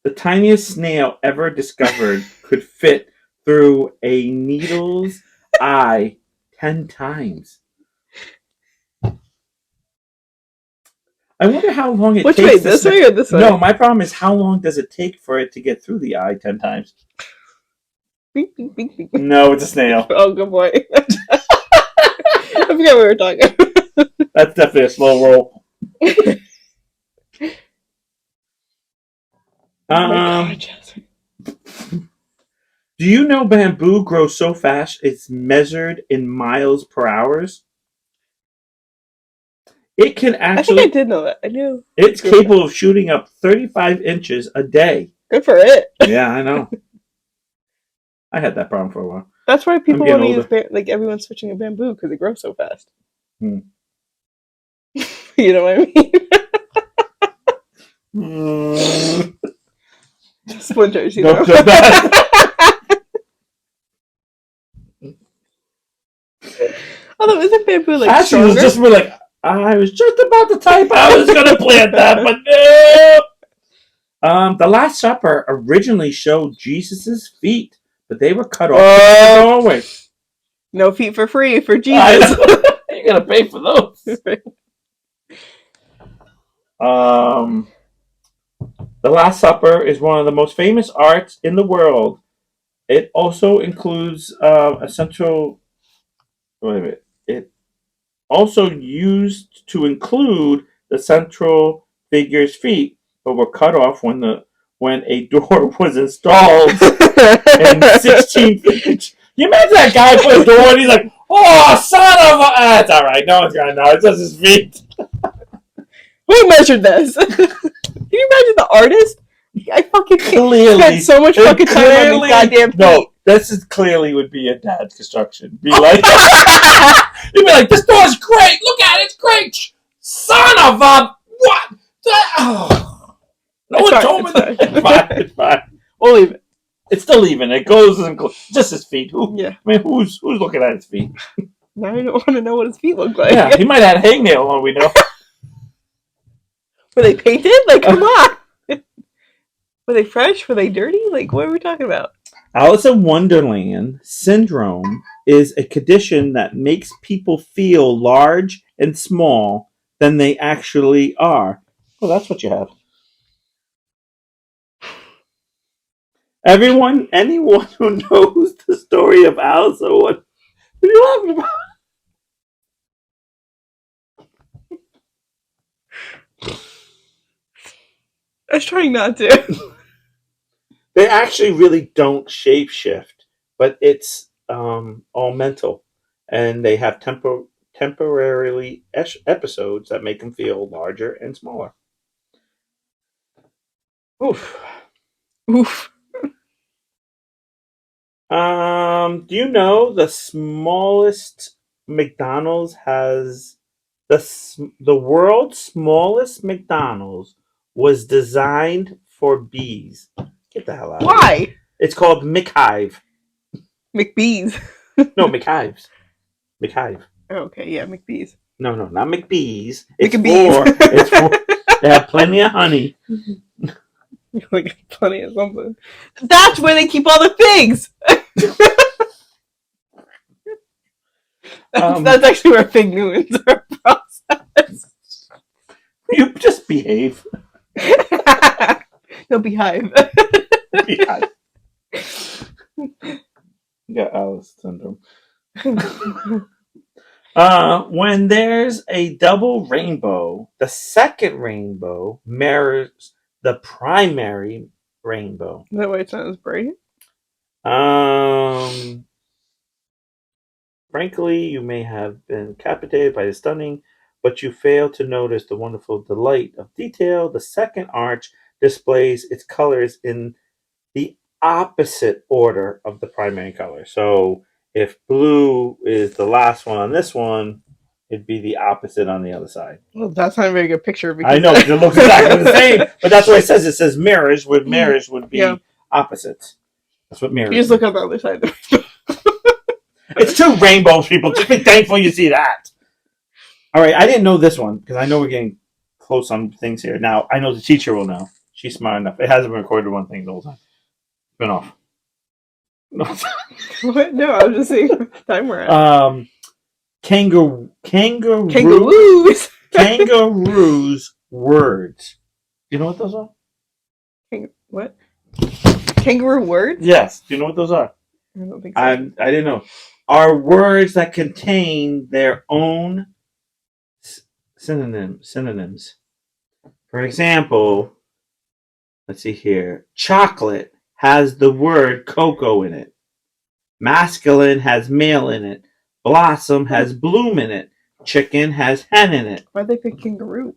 The tiniest snail ever discovered could fit through a needle's eye 10 times. I wonder how long it takes. Which way, this way or this way? No, my problem is how long does it take for it to get through the eye 10 times? Beep, beep, beep, beep. No, it's a snail. Oh, good boy. I forgot what we were talking about. That's definitely a slow roll. Oh my God, Jasmine. Do you know bamboo grows so fast it's measured in miles per hour? It can actually... I think I did know that. I knew. It's capable of shooting up 35 inches a day. Good for it. Yeah, I know. I had that problem for a while. That's why people want to use... everyone's switching to bamboo because it grows so fast. You know what I mean? Splinters, you know. Although, isn't bamboo Actually, stronger? I was just about to type I was going to plant that, but no! The Last Supper originally showed Jesus' feet, but they were cut off. Oh, no feet for free for Jesus. You got to pay for those. The Last Supper is one of the most famous arts in the world. It also includes a central... Wait a minute. It also used to include the central figure's feet, but were cut off when a door was installed in 1650. You imagine that guy put a door and he's like, oh, son of a... That's all right. No one's going to know. It's just his feet. Who measured this? Can you imagine the artist? I fucking spent so much fucking time on these goddamn feet. No, this is clearly would be a dad's construction. Be like, you'd be like, this door's great. Look at it, it's great. Son of a what? Oh. No one told me that. It's fine. We'll leave it. It's still even. It goes and just his feet. Yeah. I mean, who's looking at his feet? Now I don't want to know what his feet look like. Yeah, he might have had hangnail. All we know. Were they painted? Come on. Were they fresh? Were they dirty? What are we talking about? Alice in Wonderland syndrome is a condition that makes people feel large and small than they actually are. Well, that's what you have. Anyone who knows the story of Alice in Wonderland, what are you laughing about? I was trying not to. They actually really don't shapeshift, but it's all mental, and they have temporarily episodes that make them feel larger and smaller. Oof. Do you know the smallest McDonald's has the world's smallest McDonald's was designed for bees? Get the hell out! Why? Of here. It's called McHive. McBees. No, McHives. McHive. Oh, okay, yeah, McBees. No, not McBees. It's for They have plenty of honey. Like plenty of something. That's where they keep all the figs. That's actually where fig Newtons are processed. You just behave. No, beehive. Beehive. You got Alice syndrome. When there's a double rainbow, the second rainbow mirrors the primary rainbow. Is that why it's not as bright? Frankly, you may have been captivated by the stunning, but you fail to notice the wonderful delight of detail. The second arch displays its colors in the opposite order of the primary color. So if blue is the last one on this one, it'd be the opposite on the other side. Well, that's not a very good picture. I know, because it looks exactly the same, but that's what it says. It says mirrors, where mirrors would be opposites. That's what mirrors. You just look on the other side. It's two rainbows, people. Just be thankful you see that. All right, I didn't know this one, because I know we're getting close on things here. Now, I know the teacher will know. She's smart enough. It hasn't been recorded one thing the whole time. Been off. What? No, I was just saying what time we're at. Kangaroos. Kangaroos words. Do you know what those are? What? Kangaroo words? Yes. Do you know what those are? I don't think so. I didn't know. Are words that contain their own synonyms. For example, let's see here. Chocolate has the word cocoa in it. Masculine has male in it. Blossom has bloom in it. Chicken has hen in it. Why'd they pick kangaroo?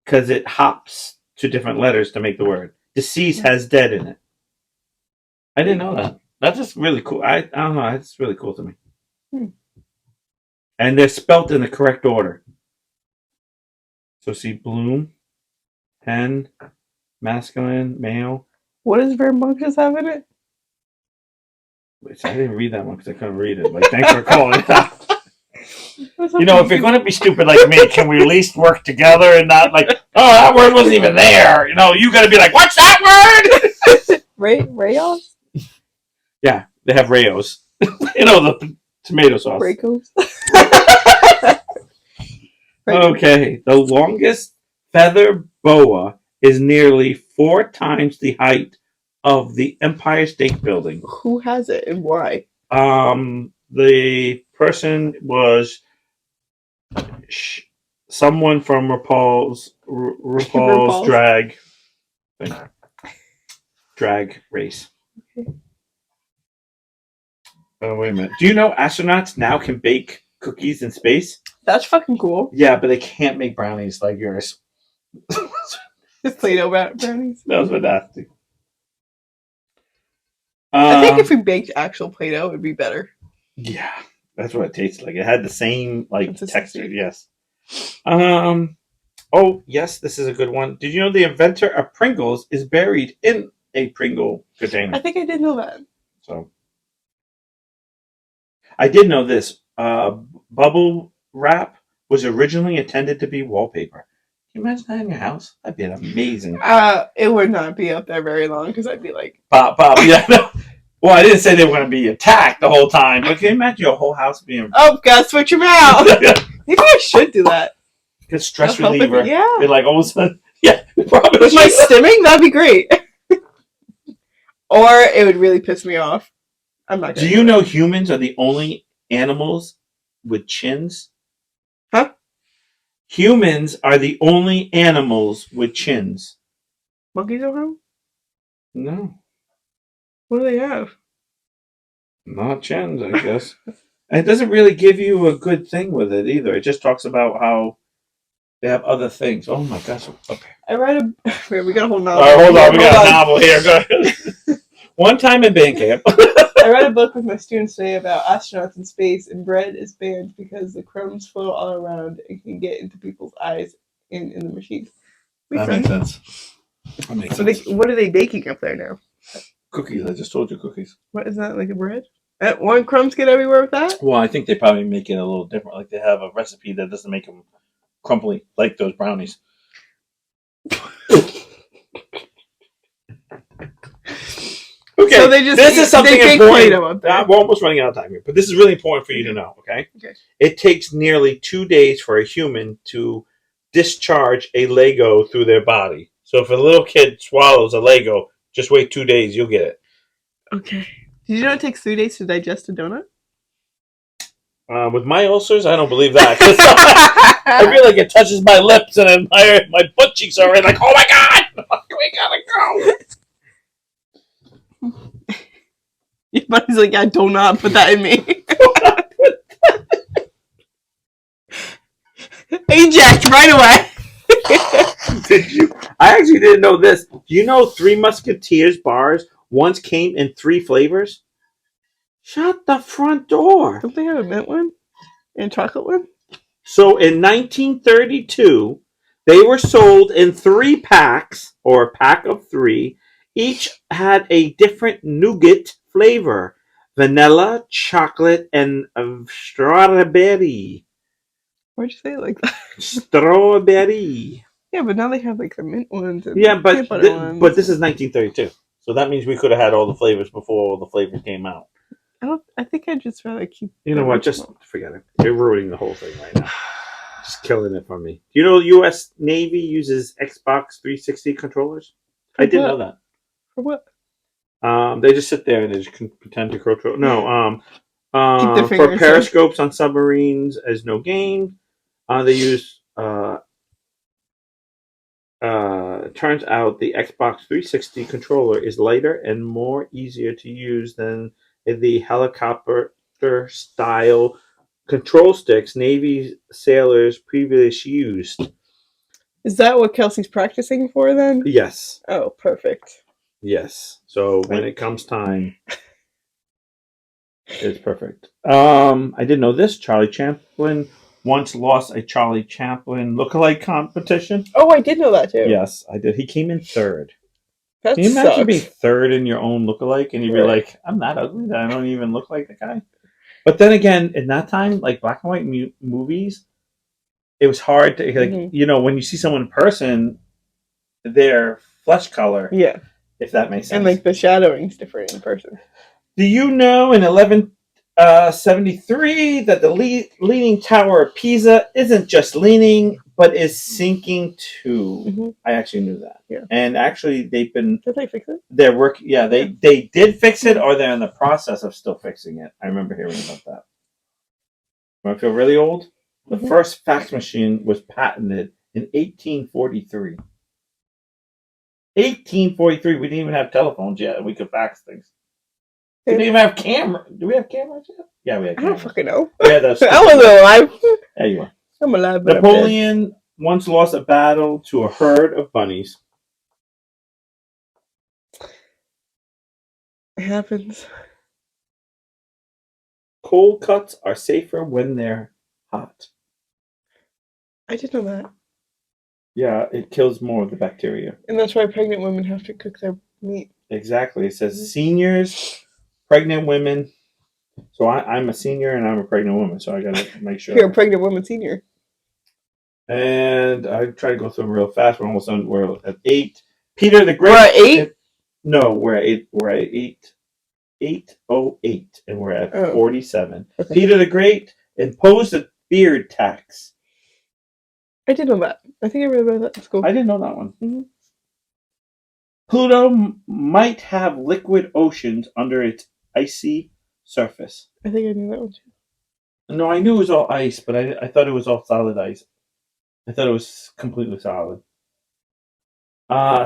Because it hops to different letters to make the word. Deceased has dead in it. I didn't know that. That's just really cool. I don't know. It's really cool to me. And they're spelt in the correct order. So see, bloom, hen, masculine, male. What does rambunctious have in it? Which I didn't read that one because I couldn't read it. Like, thanks for calling it out. You know, if you're going to be stupid like me, can we at least work together and not like, oh, that word wasn't even there. You know, you got to be like, what's that word? Rayos? Yeah, they have Rayos. You know, the tomato sauce. Raycos? Okay, the longest feather boa is nearly 4 times the height of the Empire State Building. Who has it and why? The person was someone from RuPaul's drag race. Okay. Oh, wait a minute. Do you know astronauts now can bake cookies in space? That's fucking cool. Yeah, but they can't make brownies like yours. Just Play-Doh brownies? That was fantastic. I think if we baked actual Play-Doh, it would be better. Yeah, that's what it tasted like. It had the same texture. Yes. Oh, yes, this is a good one. Did you know the inventor of Pringles is buried in a Pringle container? I think I did know that. So, I did know this. Bubble wrap was originally intended to be wallpaper. Can you imagine that in your house? That'd be amazing. It would not be up there very long because I'd be like, pop. Yeah. No. Well, I didn't say they were going to be attacked the whole time, but can you imagine your whole house being? Oh, gotta switch them out. Maybe I should do that. Because stress reliever. Yeah. You're like all of a sudden, yeah. Probably with my stimming, that'd be great. Or it would really piss me off. I'm not. Do you know humans are the only animals with chins? Huh? Humans are the only animals with chins. Monkeys don't have? No. What do they have? Not chins, I guess. And it doesn't really give you a good thing with it either. It just talks about how they have other things. Oh my gosh. Okay. I read we got a whole novel. All right, hold on. We got a novel here. Go ahead. One time in band camp. I read a book with my students today about astronauts in space, and bread is banned because the crumbs flow all around and can get into people's eyes in the machine. That makes sense. That makes sense. What are they baking up there now? Cookies. I just told you cookies. What is that, like a bread? One crumbs get everywhere with that? Well, I think they probably make it a little different. Like they have a recipe that doesn't make them crumbly like those brownies. Okay, so they just this is something important. Up there. We're almost running out of time here, but this is really important for you to know, okay? Okay. It takes nearly 2 days for a human to discharge a Lego through their body. So if a little kid swallows a Lego, just wait 2 days, you'll get it. Okay. Did you know it takes 3 days to digest a donut? With my ulcers, I don't believe that. I feel like it touches my lips and then my butt cheeks are already like, oh my god, we gotta go. Your buddy's like, yeah, do not put that in me. Eject right away. Did you? I actually didn't know this. Do you know Three Musketeers bars once came in 3 flavors? Shut the front door. Don't they have a mint one? And chocolate one? So in 1932, they were sold in 3 packs, or a pack of 3. Each had a different nougat flavor. Vanilla, chocolate, and strawberry. Why'd you say it like that? Strawberry. Yeah, but now they have like the mint ones. And Yeah, but ones. But this is 1932, so that means we could have had all the flavors before all the flavors came out. I think I'd just rather keep. You know what? Just forget it. You're ruining the whole thing right now. Just killing it for me. Do you know the U.S. Navy uses Xbox 360 controllers? I didn't know that. For what? They just sit there and they just pretend to control. No. Keep their for periscopes on submarines as no gain. They use. Turns out the Xbox 360 controller is lighter and more easier to use than the helicopter style control sticks Navy sailors previously used. Is that what Kelsey's practicing for then? Yes. Oh, perfect. Yes. So when it comes time, it's perfect. I didn't know this. Charlie Chaplin once lost a Charlie Chaplin lookalike competition. Oh, I did know that too. Yes, I did. He came in 3rd. That Can you imagine sucks. being 3rd in your own lookalike and you'd be like, I'm not ugly, I don't even look like the guy? But then again, in that time, like black and white movies, it was hard to, like, you know, when you see someone in person, their flesh color, yeah, if that makes sense. And like the shadowing's different in person. Do you know in 1173 that the Leaning Tower of Pisa isn't just leaning, but is sinking too? Mm-hmm. I actually knew that. Yeah. And actually, they've been. Did they fix it? They're working. Yeah, they did fix it, or they're in the process of still fixing it. I remember hearing about that. Want to feel really old? The first fax machine was patented in 1843. 1843. We didn't even have telephones yet, and we could fax things. We didn't even have camera. Do we have cameras yet? Yeah, we had cameras. I don't fucking know. Yeah, I wasn't alive. Yeah, you are. I'm alive. Napoleon once lost a battle to a herd of bunnies. It happens. Cold cuts are safer when they're hot. I didn't know that. Yeah, it kills more of the bacteria. And that's why pregnant women have to cook their meat. Exactly. It says seniors, pregnant women. So I'm a senior and I'm a pregnant woman, so I got to make sure. You're a pregnant woman senior. And I try to go through them real fast. We're almost done. We're at 8. Peter the Great. We're at 8? No, we're at 8. We're at 808, and we're at 47. Okay. Peter the Great imposed a beard tax. I did know that. I think I read about that in school. I didn't know that one. Mm-hmm. Pluto might have liquid oceans under its icy surface. I think I knew that one too. No, I knew it was all ice, but I thought it was all solid ice. I thought it was completely solid.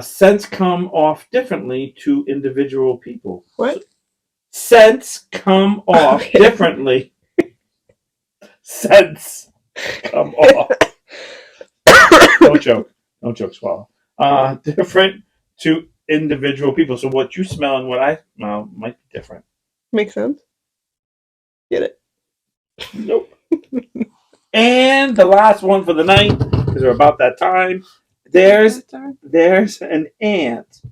Scents come off differently to individual people. What? Scents come off differently. Scents come off. Don't joke. Don't joke, swallow. Different to individual people. So what you smell and what I smell might be different. Makes sense. Get it? Nope. And the last one for the night, because we're about that time. There's an ant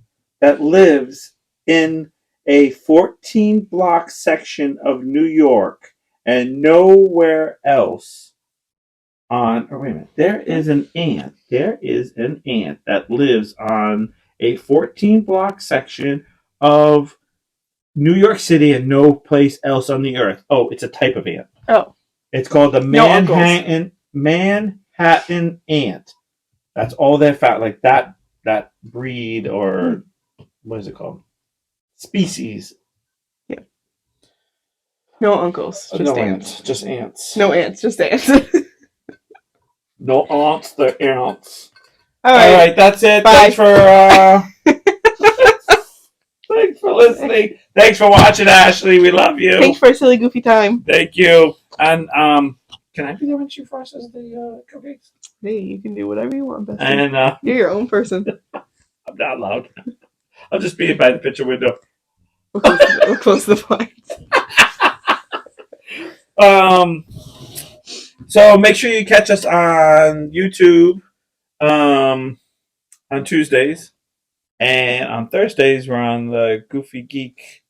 that lives in a 14-block section of New York and nowhere else on. Oh, wait a minute. There is an ant. There is an ant that lives on a 14-block section of New York City and no place else on the earth. Oh, it's a type of ant. Oh. It's called the No uncles. Manhattan ant. That's all they're found. Like that breed or what is it called? Species. Yeah. No uncles. Just no ants. Just ants. No ants. Just ants. No aunts. They're ants. All All right. right. That's it. Bye. Thanks for listening. Thanks for watching, Ashley. We love you. Thanks for a silly, goofy time. Thank you. And can I be the one shoot for us as the cupcakes? Hey, you can do whatever you want, bestie. And You're your own person. I'm not loud. I'll just be by the picture window. We'll close the blinds. So make sure you catch us on YouTube on Tuesdays. And on Thursdays, we're on the Goofy Geek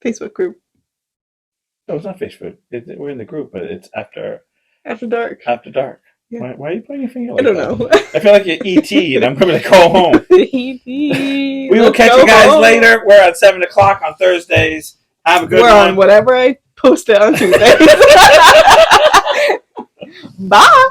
Facebook group. No, it's not Facebook. We're in the group, but it's after dark. After dark. Yeah. Why are you putting your finger like I don't that? know. I feel like you're E.T. and I'm going to go home. E.T. We will catch you guys later. We're at 7 o'clock on Thursdays. Have a good one. We're on whatever I posted on Tuesday. Bye.